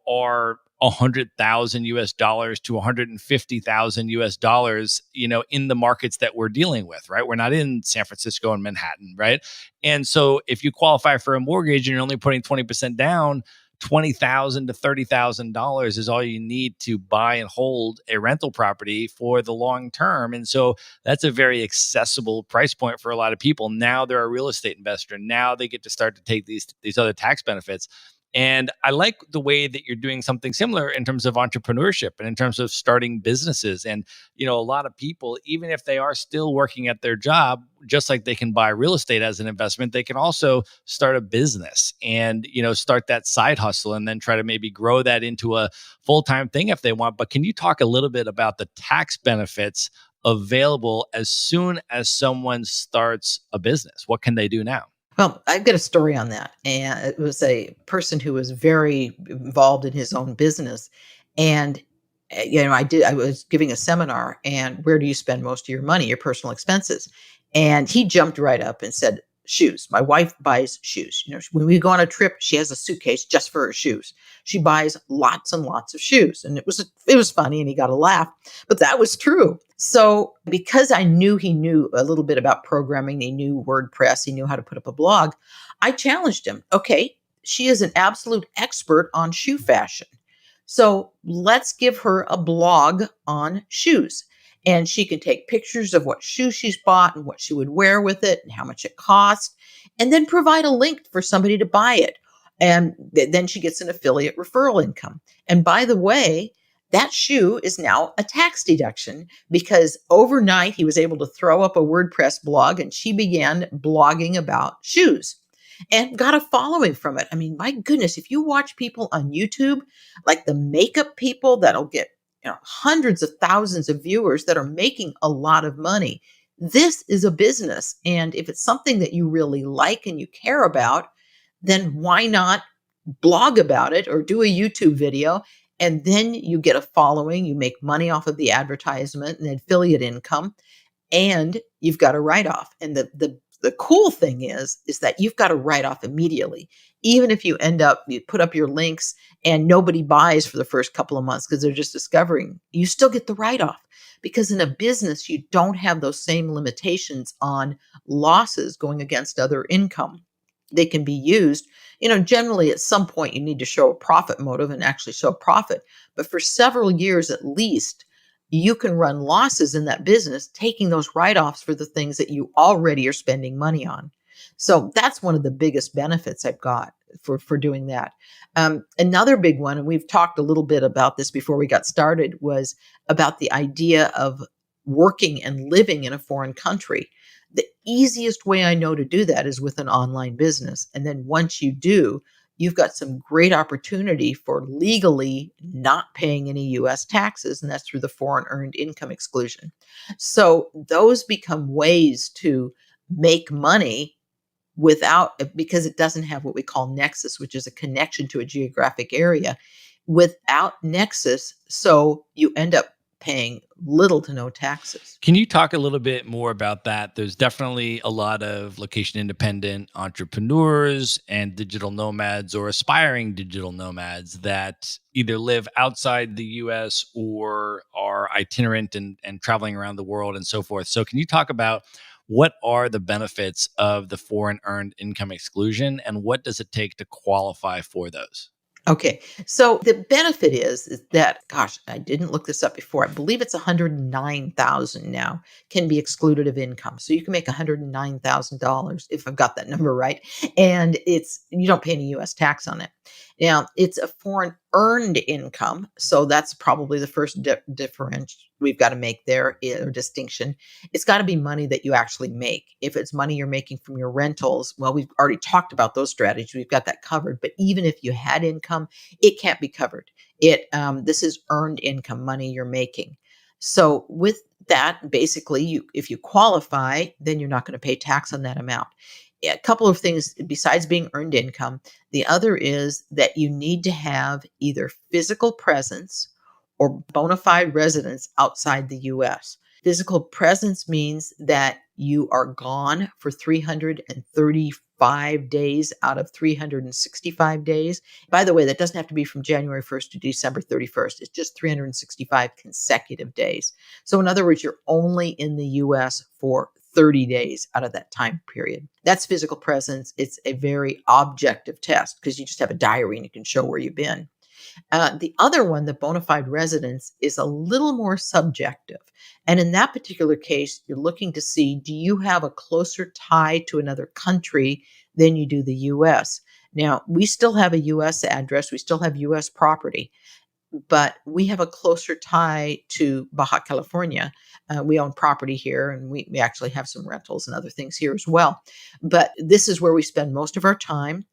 are 100,000 US dollars to 150,000 US dollars, in the markets that we're dealing with, right? We're not in San Francisco and Manhattan, right? And so if you qualify for a mortgage and you're only putting 20% down, $20,000 to $30,000 is all you need to buy and hold a rental property for the long term. And so that's a very accessible price point for a lot of people. Now they're a real estate investor. Now they get to start to take these other tax benefits. And I like the way that you're doing something similar in terms of entrepreneurship and in terms of starting businesses. And, a lot of people, even if they are still working at their job, just like they can buy real estate as an investment, they can also start a business and, start that side hustle and then try to maybe grow that into a full-time thing if they want. But can you talk a little bit about the tax benefits available as soon as someone starts a business? What can they do now? Well, I've got a story on that. And it was a person who was very involved in his own business. And, I was giving a seminar, and where do you spend most of your money, your personal expenses? And he jumped right up and said, shoes. My wife buys shoes. When we go on a trip, she has a suitcase just for her shoes. She buys lots and lots of shoes, and it was funny, and he got a laugh, but that was true. So because I knew he knew a little bit about programming, he knew WordPress, he knew how to put up a blog, I challenged him. Okay, she is an absolute expert on shoe fashion. So let's give her a blog on shoes. And she can take pictures of what shoes she's bought and what she would wear with it and how much it costs, and then provide a link for somebody to buy it. And then she gets an affiliate referral income. And by the way, that shoe is now a tax deduction because overnight he was able to throw up a WordPress blog and she began blogging about shoes and got a following from it. I mean, my goodness, if you watch people on YouTube, like the makeup people that'll get hundreds of thousands of viewers that are making a lot of money. This is a business. And if it's something that you really like and you care about, then why not blog about it or do a YouTube video? And then you get a following, you make money off of the advertisement and affiliate income, and you've got a write-off. And the cool thing is that you've got a write-off immediately. Even if you put up your links and nobody buys for the first couple of months because they're just discovering, you still get the write-off. Because in a business, you don't have those same limitations on losses going against other income. They can be used, generally at some point you need to show a profit motive and actually show profit. But for several years at least, you can run losses in that business, taking those write-offs for the things that you already are spending money on. So that's one of the biggest benefits I've got for doing that. Another big one, and we've talked a little bit about this before we got started, was about the idea of working and living in a foreign country. The easiest way I know to do that is with an online business. And then once you do, you've got some great opportunity for legally not paying any US taxes, and that's through the foreign earned income exclusion. So those become ways to make money because it doesn't have what we call nexus, which is a connection to a geographic area without nexus. So you end up paying little to no taxes. Can you talk a little bit more about that? There's definitely a lot of location independent entrepreneurs and digital nomads or aspiring digital nomads that either live outside the US or are itinerant and traveling around the world and so forth. So can you talk about what are the benefits of the foreign earned income exclusion and what does it take to qualify for those? Okay. So the benefit is that, gosh, I didn't look this up before. I believe it's 109,000 now can be excluded of income. So you can make $109,000 if I've got that number right. And you don't pay any US tax on it. Now, it's a foreign earned income. So that's probably the first difference we've got to make there, or distinction. It's got to be money that you actually make. If it's money you're making from your rentals, well, we've already talked about those strategies. We've got that covered. But even if you had income, it can't be covered. This is earned income, money you're making. So with that, basically, if you qualify, then you're not going to pay tax on that amount. A couple of things besides being earned income. The other is that you need to have either physical presence or bona fide residence outside the US. Physical presence means that you are gone for 335 days out of 365 days. By the way, that doesn't have to be from January 1st to December 31st. It's just 365 consecutive days. So in other words, you're only in the US for 30 days out of that time period. That's physical presence. It's a very objective test because you just have a diary and you can show where you've been. The other one, the bona fide residence, is a little more subjective. And in that particular case, you're looking to see, do you have a closer tie to another country than you do the US? Now, we still have a US address. We still have US property, but we have a closer tie to Baja California. We own property here, and we actually have some rentals and other things here as well. But this is where we spend most of our time,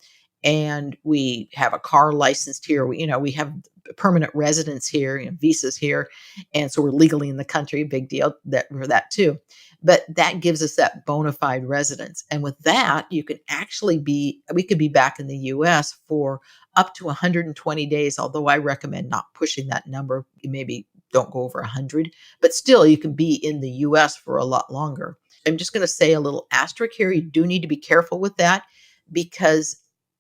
and we have a car licensed here. We have permanent residence here, visas here, and so we're legally in the country. Big deal for that too. But that gives us that bona fide residence, and with that, we could be back in the U.S. for up to 120 days. Although I recommend not pushing that number. Maybe don't go over 100, but still, you can be in the U.S. for a lot longer. I'm just going to say a little asterisk here. You do need to be careful with that because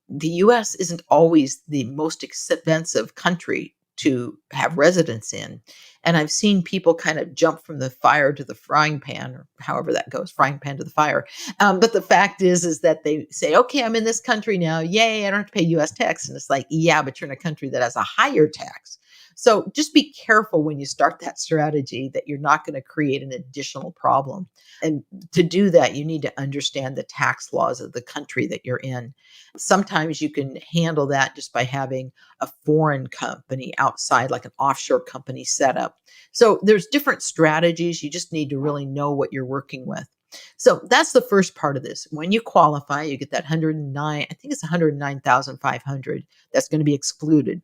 the US isn't always the most expensive country to have residence in. And I've seen people kind of jump from the fire to the frying pan, or however that goes, frying pan to the fire. But the fact is that they say, okay, I'm in this country now. Yay, I don't have to pay US tax. And it's like, yeah, but you're in a country that has a higher tax. So just be careful when you start that strategy that you're not going to create an additional problem. And to do that, you need to understand the tax laws of the country that you're in. Sometimes you can handle that just by having a foreign company outside, like an offshore company set up. So there's different strategies. You just need to really know what you're working with. So that's the first part of this. When you qualify, you get that 109, I think it's 109,500 that's going to be excluded.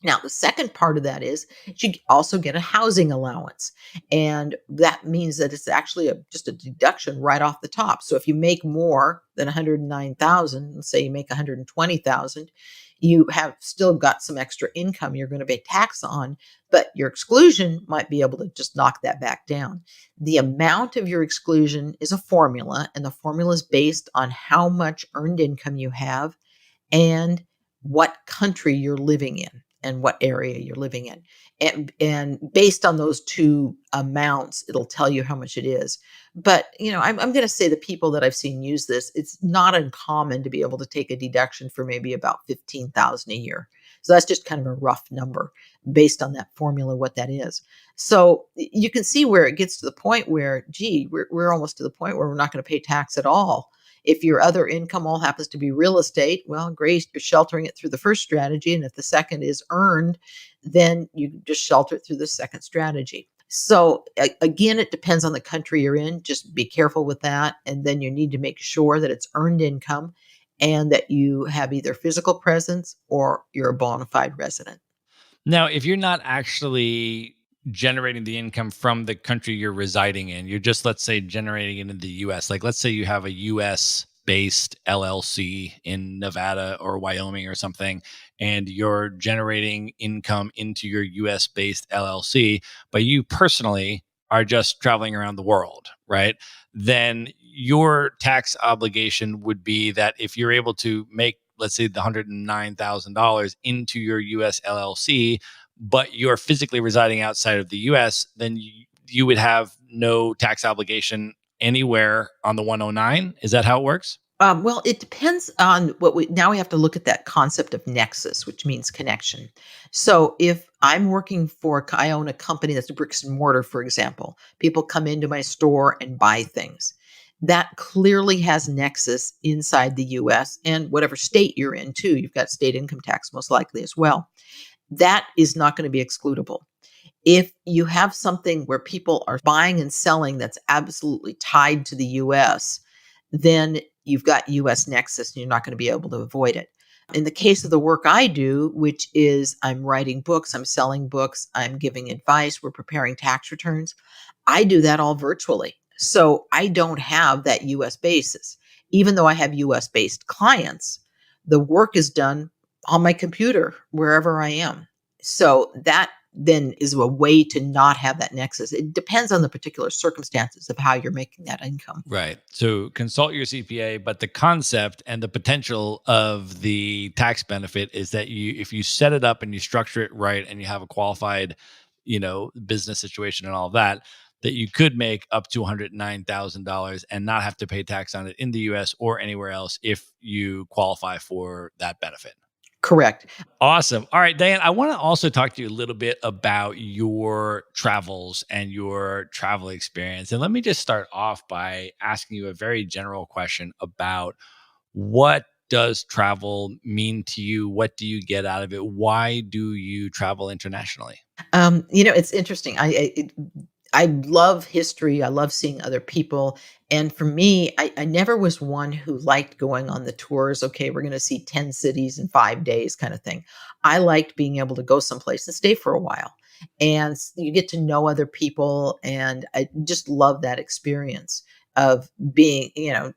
Now, the second part of that is you also get a housing allowance. And that means that it's actually just a deduction right off the top. So if you make more than 109,000, let's say you make 120,000, you have still got some extra income you're going to pay tax on, but your exclusion might be able to just knock that back down. The amount of your exclusion is a formula, and the formula is based on how much earned income you have and what country you're living in and what area you're living in. And based on those two amounts, it'll tell you how much it is. But, I'm going to say the people that I've seen use this, it's not uncommon to be able to take a deduction for maybe about 15,000 a year. So that's just kind of a rough number based on that formula, what that is. So you can see where it gets to the point where, gee, we're almost to the point where we're not going to pay tax at all. If your other income all happens to be real estate, well, great, you're sheltering it through the first strategy. And if the second is earned, then you just shelter it through the second strategy. So again, it depends on the country you're in. Just be careful with that. And then you need to make sure that it's earned income and that you have either physical presence or you're a bona fide resident. Now, if you're not actually generating the income from the country you're residing in, you're just, let's say, generating it in the US. Like, let's say you have a US based LLC in Nevada or Wyoming or something, and you're generating income into your US based LLC, but you personally are just traveling around the world, right? Then your tax obligation would be that if you're able to make, let's say, the $109,000 into your US LLC, but you're physically residing outside of the US, then you would have no tax obligation anywhere on the 109. Is that how it works? Well, it depends on what we have to look at that concept of nexus, which means connection. So if I'm working I own a company that's bricks and mortar, for example, people come into my store and buy things. That clearly has nexus inside the US and whatever state you're in, too. You've got state income tax most likely as well. That is not going to be excludable. If you have something where people are buying and selling that's absolutely tied to the US, then you've got US nexus and you're not going to be able to avoid it. In the case of the work I do, which is I'm writing books, I'm selling books, I'm giving advice, we're preparing tax returns, I do that all virtually. So I don't have that US basis. Even though I have US based clients, the work is done on my computer wherever I am. So that then is a way to not have that nexus. It depends on the particular circumstances of how you're making that income. Right. So consult your CPA, but the concept and the potential of the tax benefit is that if you set it up and you structure it right and you have a qualified, business situation and all of that, that you could make up to $109,000 and not have to pay tax on it in the US or anywhere else if you qualify for that benefit. Correct. Awesome. All right, Diane, I want to also talk to you a little bit about your travels and your travel experience. And let me just start off by asking you a very general question about what does travel mean to you? What do you get out of it? Why do you travel internationally? It's interesting. I love history. I love seeing other people. And for me, I never was one who liked going on the tours. Okay, we're going to see 10 cities in 5 days kind of thing. I liked being able to go someplace and stay for a while. And you get to know other people. And I just love that experience of being,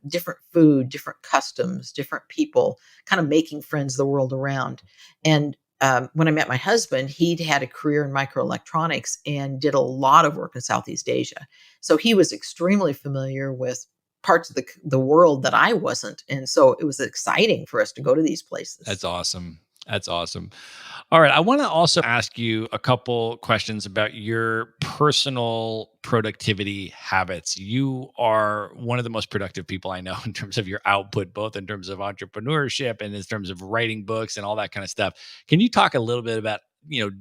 different food, different customs, different people, kind of making friends the world around. And when I met my husband, he'd had a career in microelectronics and did a lot of work in Southeast Asia. So he was extremely familiar with parts of the world that I wasn't. And so it was exciting for us to go to these places. That's awesome. That's awesome. All right. I want to also ask you a couple questions about your personal productivity habits. You are one of the most productive people I know in terms of your output, both in terms of entrepreneurship and in terms of writing books and all that kind of stuff. Can you talk a little bit about,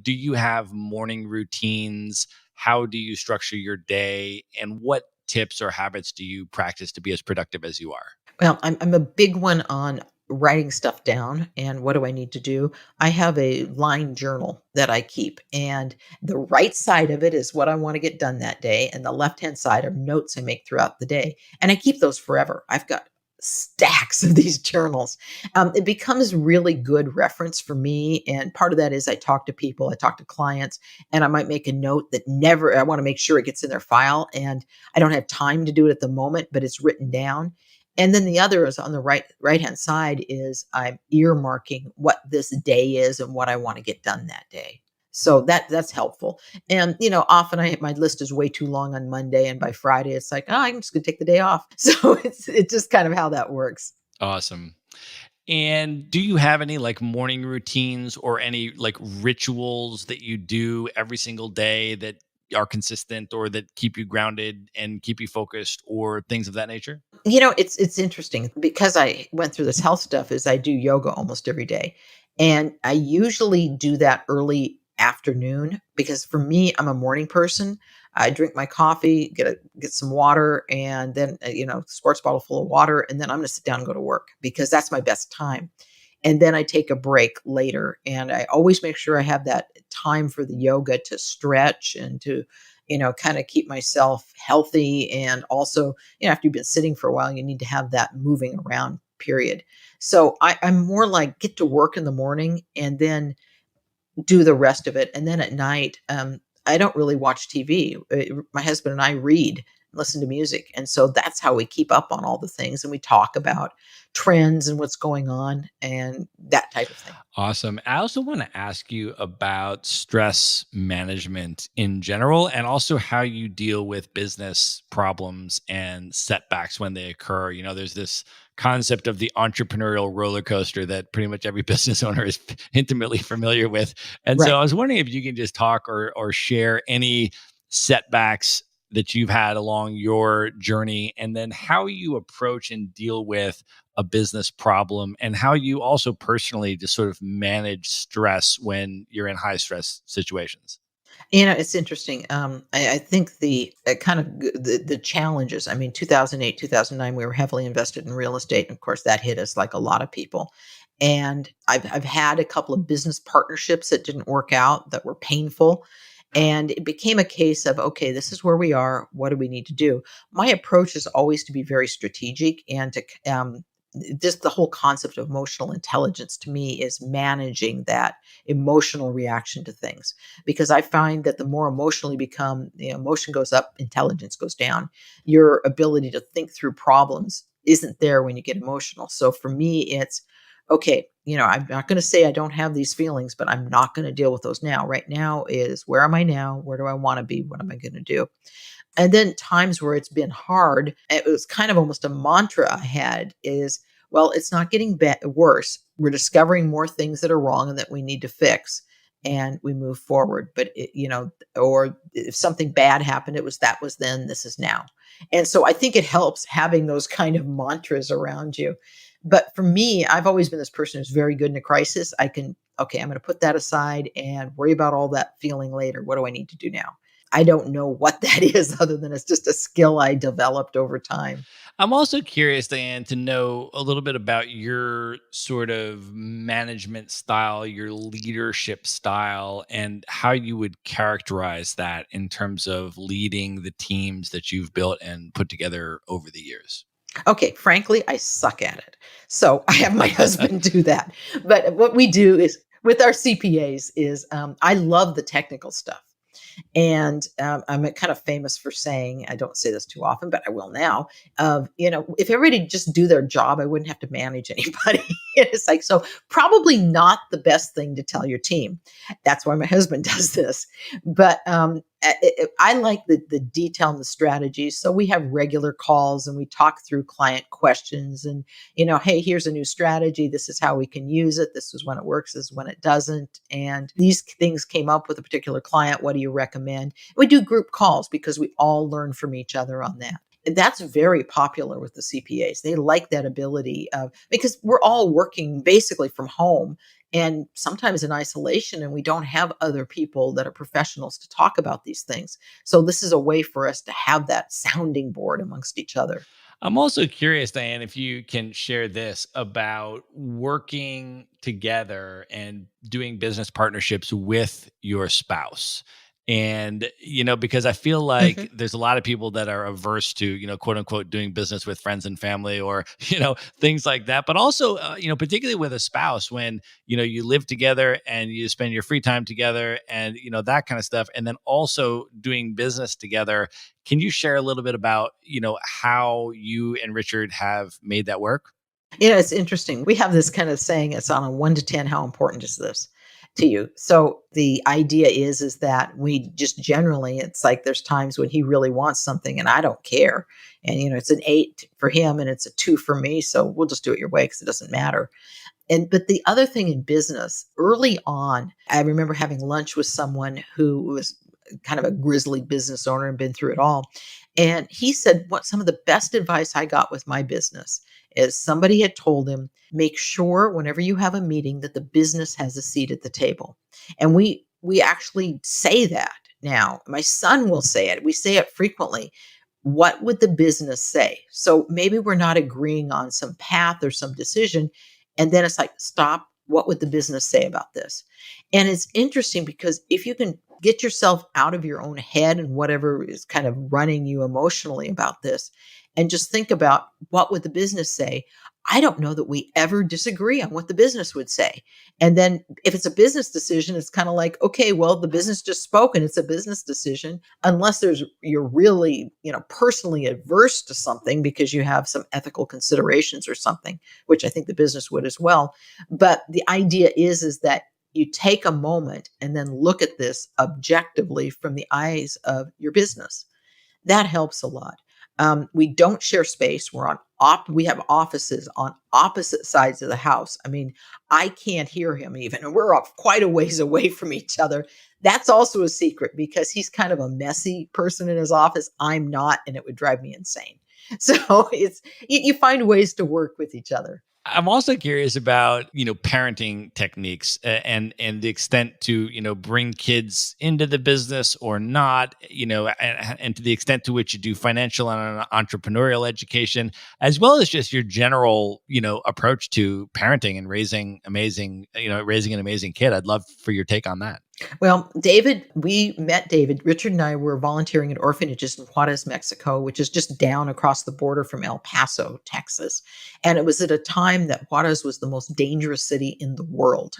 do you have morning routines? How do you structure your day? And what tips or habits do you practice to be as productive as you are? Well, I'm a big one on writing stuff down and what do I need to do. I have a line journal that I keep, and the right side of it is what I want to get done that day, and the left-hand side are notes I make throughout the day. And I keep those forever. I've got stacks of these journals. It becomes really good reference for me. And part of that is I talk to people, I talk to clients, and I might make a note that never, I want to make sure it gets in their file. And I don't have time to do it at the moment, but it's written down. And then the other is on the right hand side is I'm earmarking what this day is and what I want to get done that day. So that's helpful. And often my list is way too long on Monday, and by Friday it's like, oh, I'm just gonna take the day off. So it's just kind of how that works. Awesome. And do you have any like morning routines or any like rituals that you do every single day that are consistent or that keep you grounded and keep you focused or things of that nature? It's interesting because I went through this health stuff is I do yoga almost every day. And I usually do that early afternoon because for me, I'm a morning person. I drink my coffee, get some water, and then sports bottle full of water, and then I'm going to sit down and go to work because that's my best time. And then I take a break later, and I always make sure I have that time for the yoga to stretch and to kind of keep myself healthy. And also, after you've been sitting for a while, you need to have that moving around period. So I'm more like get to work in the morning and then do the rest of it. And then at night, I don't really watch TV. My husband and I read, listen to music. And so that's how we keep up on all the things. And we talk about trends and what's going on and that type of thing. Awesome. I also want to ask you about stress management in general and also how you deal with business problems and setbacks when they occur. There's this concept of the entrepreneurial roller coaster that pretty much every business owner is intimately familiar with. And so Right. I was wondering if you can just talk or share any setbacks that you've had along your journey and then how you approach and deal with a business problem and how you also personally just sort of manage stress when you're in high stress situations. It's interesting. I think the kind of the challenges. I mean, 2008, 2009, we were heavily invested in real estate, and of course, that hit us like a lot of people. And I've had a couple of business partnerships that didn't work out that were painful, and it became a case of okay, this is where we are. What do we need to do? My approach is always to be very strategic and to just the whole concept of emotional intelligence to me is managing that emotional reaction to things because I find that the more emotional you become, the emotion goes up, intelligence goes down. Your ability to think through problems isn't there when you get emotional. So for me, it's okay, I'm not going to say I don't have these feelings, but I'm not going to deal with those now. Right now is where am I now? Where do I want to be? What am I going to do? And then times where it's been hard, it was kind of almost a mantra I had is, well, it's not getting worse. We're discovering more things that are wrong and that we need to fix, and we move forward. But or if something bad happened, that was then, this is now. And so I think it helps having those kind of mantras around you. But for me, I've always been this person who's very good in a crisis. I can, okay, I'm going to put that aside and worry about all that feeling later. What do I need to do now? I don't know what that is other than it's just a skill I developed over time. I'm also curious, Diane, to know a little bit about your sort of management style, your leadership style, and how you would characterize that in terms of leading the teams that you've built and put together over the years. Okay, frankly, I suck at it. So I have my husband do that. But what we do is with our CPAs is I love the technical stuff. And I'm kind of famous for saying, I don't say this too often, but I will now. If everybody just do their job, I wouldn't have to manage anybody. It's like, so probably not the best thing to tell your team. That's why my husband does this. But I like the detail and the strategies. So we have regular calls and we talk through client questions and, hey, here's a new strategy. This is how we can use it. This is when it works, this is when it doesn't. And these things came up with a particular client. What do you recommend? We do group calls because we all learn from each other on that. That's very popular with the CPAs. They like that ability of, because we're all working basically from home and sometimes in isolation, and we don't have other people that are professionals to talk about these things. So this is a way for us to have that sounding board amongst each other. I'm also curious, Diane, if you can share this about working together and doing business partnerships with your spouse. And, because I feel Mhm. like there's a lot of people that are averse to, quote unquote, doing business with friends and family or, things like that. But also, particularly with a spouse when, you live together and you spend your free time together and, that kind of stuff. And then also doing business together. Can you share a little bit about, how you and Richard have made that work? It's interesting. We have this kind of saying, it's on a 1 to 10, how important is this to you? So the idea is that we just generally, it's like there's times when he really wants something and I don't care. And it's an 8 for him and it's a 2 for me. So we'll just do it your way because it doesn't matter. And but the other thing in business, early on, I remember having lunch with someone who was kind of a grizzly business owner and been through it all. And he said, what some of the best advice I got with my business is somebody had told him, make sure whenever you have a meeting that the business has a seat at the table. And we actually say that now. My son will say it. We say it frequently. What would the business say? So maybe we're not agreeing on some path or some decision. And then it's like, stop. What would the business say about this? And it's interesting because if you can get yourself out of your own head and whatever is kind of running you emotionally about this, and just think about what would the business say. I don't know that we ever disagree on what the business would say. And then if it's a business decision, it's kind of like, okay, well, the business just spoke and it's a business decision, unless you're really, personally adverse to something because you have some ethical considerations or something, which I think the business would as well. But the idea is that you take a moment and then look at this objectively from the eyes of your business. That helps a lot. We don't share space. We have offices on opposite sides of the house. I mean, I can't hear him even, and we're up quite a ways away from each other. That's also a secret because he's kind of a messy person in his office. I'm not, and it would drive me insane. So you find ways to work with each other. I'm also curious about, parenting techniques and the extent to, bring kids into the business or not, and to the extent to which you do financial and entrepreneurial education, as well as just your general, approach to parenting and raising an amazing kid. I'd love for your take on that. Well, we met David. Richard and I were volunteering at orphanages in Juarez, Mexico, which is just down across the border from El Paso, Texas. And it was at a time that Juarez was the most dangerous city in the world.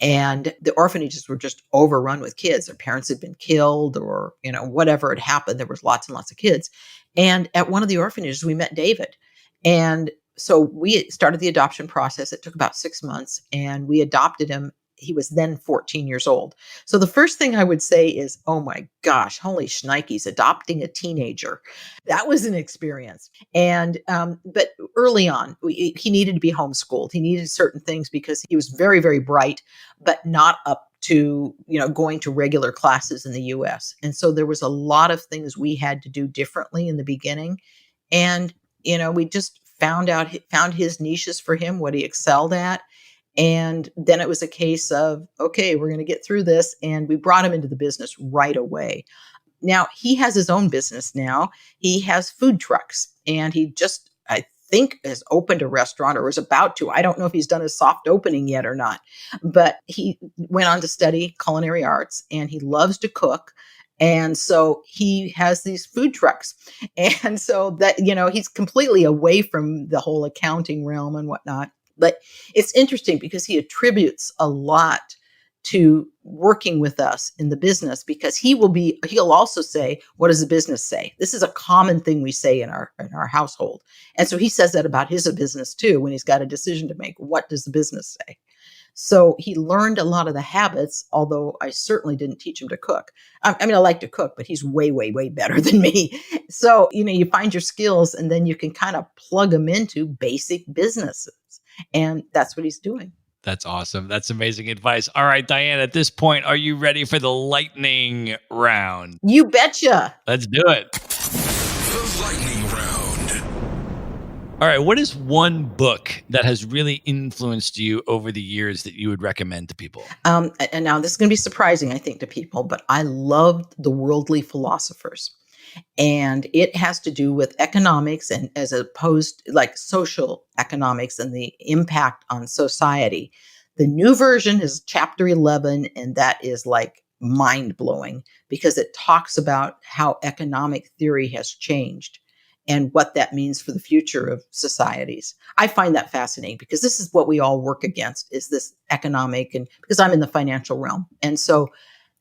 And the orphanages were just overrun with kids. Their parents had been killed or, whatever had happened. There was lots and lots of kids. And at one of the orphanages, we met David. And so we started the adoption process. It took about 6 months and we adopted him. He was then 14 years old. So the first thing I would say is, oh my gosh, holy shnikes, adopting a teenager. That was an experience. And, but early on, he needed to be homeschooled. He needed certain things because he was very, very bright, but not up to, going to regular classes in the US. And so there was a lot of things we had to do differently in the beginning. And, we just found his niches for him, what he excelled at. And then it was a case of, okay, we're going to get through this. And we brought him into the business right away. Now he has his own business now. He has food trucks and he just, I think, has opened a restaurant or is about to. I don't know if he's done a soft opening yet or not, but he went on to study culinary arts and he loves to cook. And so he has these food trucks. And so that, he's completely away from the whole accounting realm and whatnot. But it's interesting because he attributes a lot to working with us in the business, because he'll also say, what does the business say? This is a common thing we say in our household. And so he says that about his business too, when he's got a decision to make. What does the business say? So he learned a lot of the habits, although I certainly didn't teach him to cook. I mean, I like to cook, but he's way, way, way better than me. So, you find your skills and then you can kind of plug them into basic businesses. And that's what he's doing. That's awesome. That's amazing advice. All right, Diane, at this point, are you ready for the lightning round? You betcha. Let's do it. The lightning round. All right, what is one book that has really influenced you over the years that you would recommend to people? And now this is going to be surprising, I think, to people, but I loved The Worldly Philosophers. And it has to do with economics, and as opposed like social economics and the impact on society. The new version is chapter 11, and that is like mind blowing because it talks about how economic theory has changed and what that means for the future of societies. I find that fascinating because this is what we all work against, is this economic, and because I'm in the financial realm. And so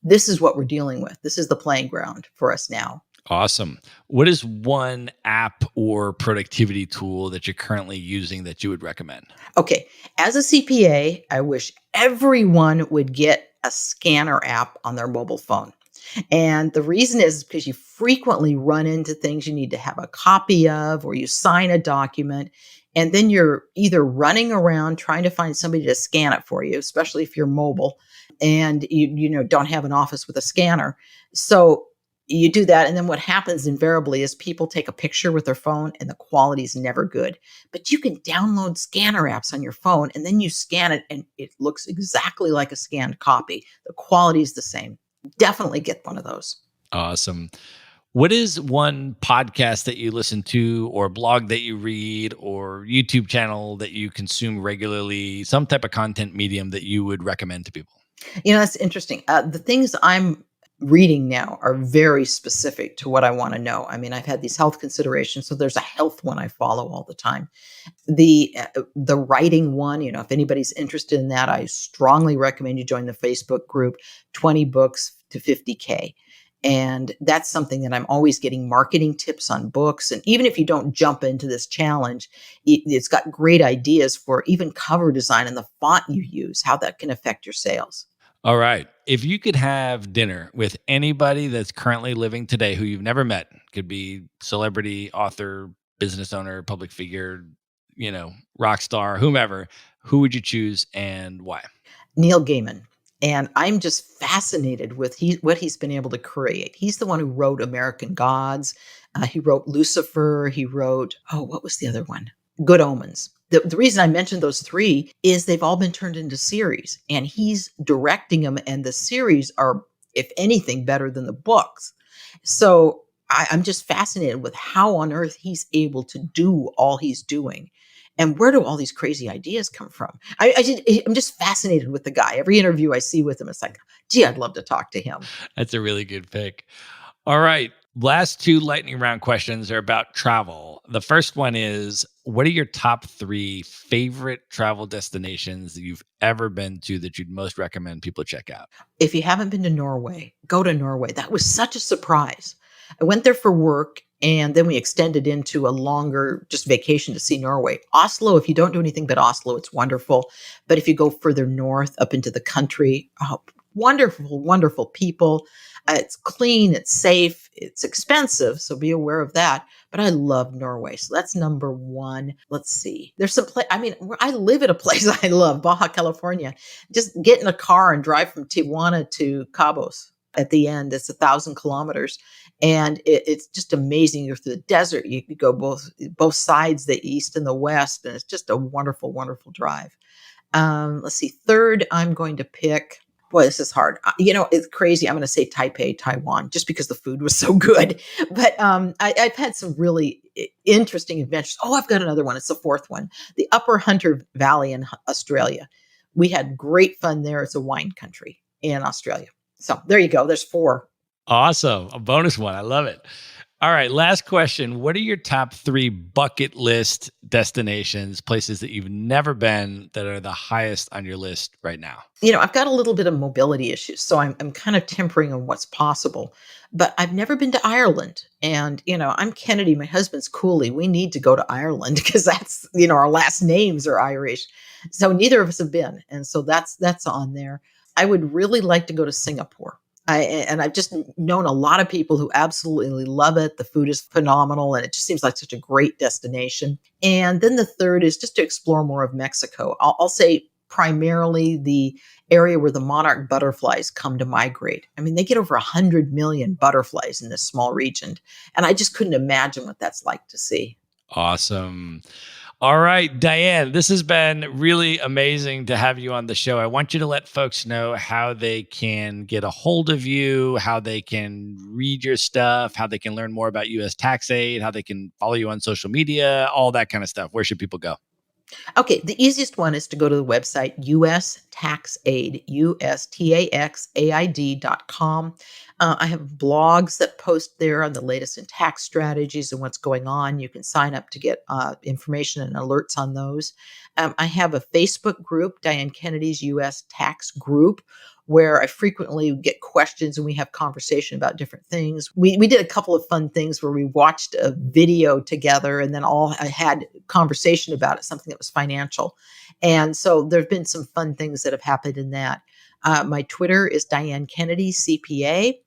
this is what we're dealing with. This is the playing ground for us now. Awesome. What is one app or productivity tool that you're currently using that you would recommend? Okay, as a CPA, I wish everyone would get a scanner app on their mobile phone. And the reason is because you frequently run into things you need to have a copy of, or you sign a document, and then you're either running around trying to find somebody to scan it for you, especially if you're mobile and you don't have an office with a scanner. So you do that, and then what happens invariably is people take a picture with their phone and the quality is never good. But you can download scanner apps on your phone, and then you scan it and it looks exactly like a scanned copy. The quality is the same. Definitely get one of those. Awesome. What is one podcast that you listen to, or blog that you read, or YouTube channel that you consume regularly, some type of content medium that you would recommend to people? That's interesting. The things I'm reading now are very specific to what I want to know. I mean, I've had these health considerations, so there's a health one I follow all the time. The writing one, if anybody's interested in that, I strongly recommend you join the Facebook group, 20 books to 50K. And that's something that I'm always getting marketing tips on books. And even if you don't jump into this challenge, it's got great ideas for even cover design and the font you use, how that can affect your sales. All right. If you could have dinner with anybody that's currently living today who you've never met, could be celebrity, author, business owner, public figure, rock star, whomever, who would you choose and why? Neil Gaiman. And I'm just fascinated with what he's been able to create. He's the one who wrote American Gods. He wrote Lucifer. He wrote, what was the other one? Good Omens. The reason I mentioned those three is they've all been turned into series, and he's directing them, and the series are, if anything, better than the books. So I'm just fascinated with how on earth he's able to do all he's doing. And where do all these crazy ideas come from? I'm just fascinated with the guy. Every interview I see with him, it's like, gee, I'd love to talk to him. That's a really good pick. All right. Last two lightning round questions are about travel. The first one is, what are your top 3 favorite travel destinations that you've ever been to that you'd most recommend people check out? If you haven't been to Norway, go to Norway. That was such a surprise. I went there for work, and then we extended into a longer just vacation to see Norway. Oslo, if you don't do anything but Oslo, it's wonderful. But if you go further north up into the country, wonderful, wonderful people. It's clean, it's safe, it's expensive, so be aware of that. But I love Norway, so that's number 1. Let's see. There's some place. I mean, I live at a place I love, Baja California. Just get in a car and drive from Tijuana to Cabos. At the end, it's 1,000 kilometers, and it's just amazing. You're through the desert. You go both sides, the east and the west, and it's just a wonderful, wonderful drive. Let's see. Third, I'm going to pick. Boy, this is hard. It's crazy. I'm going to say Taipei, Taiwan, just because the food was so good. But I've had some really interesting adventures. Oh, I've got another one. It's the 4th one. The Upper Hunter Valley in Australia. We had great fun there. It's a wine country in Australia. So there you go. There's 4. Awesome. A bonus one. I love it. All right, last question. What are your top 3 bucket list destinations, places that you've never been that are the highest on your list right now? I've got a little bit of mobility issues, so I'm kind of tempering on what's possible. But I've never been to Ireland, and I'm Kennedy. My husband's Cooley. We need to go to Ireland because that's our last names are Irish, so neither of us have been, and so that's on there. I would really like to go to Singapore. I've just known a lot of people who absolutely love it. The food is phenomenal, and it just seems like such a great destination. And then the third is just to explore more of Mexico. I'll say primarily the area where the monarch butterflies come to migrate. I mean, they get over 100 million butterflies in this small region, and I just couldn't imagine what that's like to see. Awesome. All right, Diane, this has been really amazing to have you on the show. I want you to let folks know how they can get a hold of you, how they can read your stuff, how they can learn more about U.S. tax aid, how they can follow you on social media, all that kind of stuff. Where should people go? Okay, the easiest one is to go to the website US Taxaid, USTAXAID.com. I have blogs that post there on the latest in tax strategies and what's going on. You can sign up to get information and alerts on those. I have a Facebook group, Diane Kennedy's US Tax Group, where I frequently get questions and we have conversation about different things. We did a couple of fun things where we watched a video together and then all had conversation about it, something that was financial. And so there've been some fun things that have happened in that. My Twitter is Diane Kennedy CPA,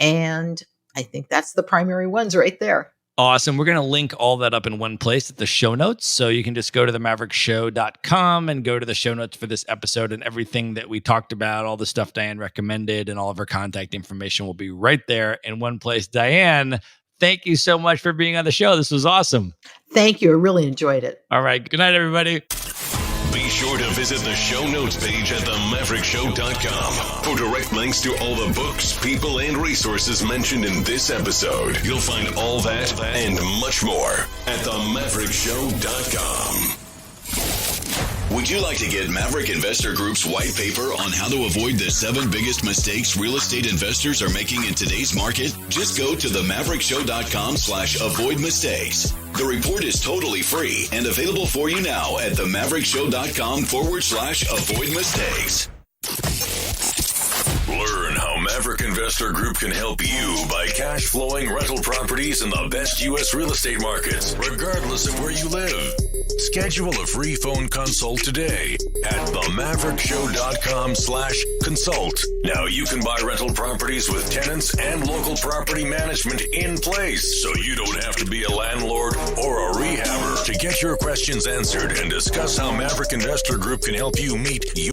and I think that's the primary ones right there. Awesome. We're going to link all that up in one place at the show notes. So you can just go to themaverickshow.com and go to the show notes for this episode, and everything that we talked about, all the stuff Diane recommended, and all of her contact information will be right there in one place. Diane, thank you so much for being on the show. This was awesome. Thank you. I really enjoyed it. All right. Good night, everybody. Be sure to visit the show notes page at themaverickshow.com for direct links to all the books, people, and resources mentioned in this episode. You'll find all that and much more at themaverickshow.com. Would you like to get Maverick Investor Group's white paper on how to avoid the 7 biggest mistakes real estate investors are making in today's market? Just go to themaverickshow.com/avoid mistakes. The report is totally free and available for you now at themaverickshow.com/avoid mistakes. Learn how Maverick Investor Group can help you buy cash flowing rental properties in the best U.S. real estate markets, regardless of where you live. Schedule a free phone consult today at themaverickshow.com/consult. Now you can buy rental properties with tenants and local property management in place, so you don't have to be a landlord or a rehabber. To get your questions answered and discuss how Maverick Investor Group can help you meet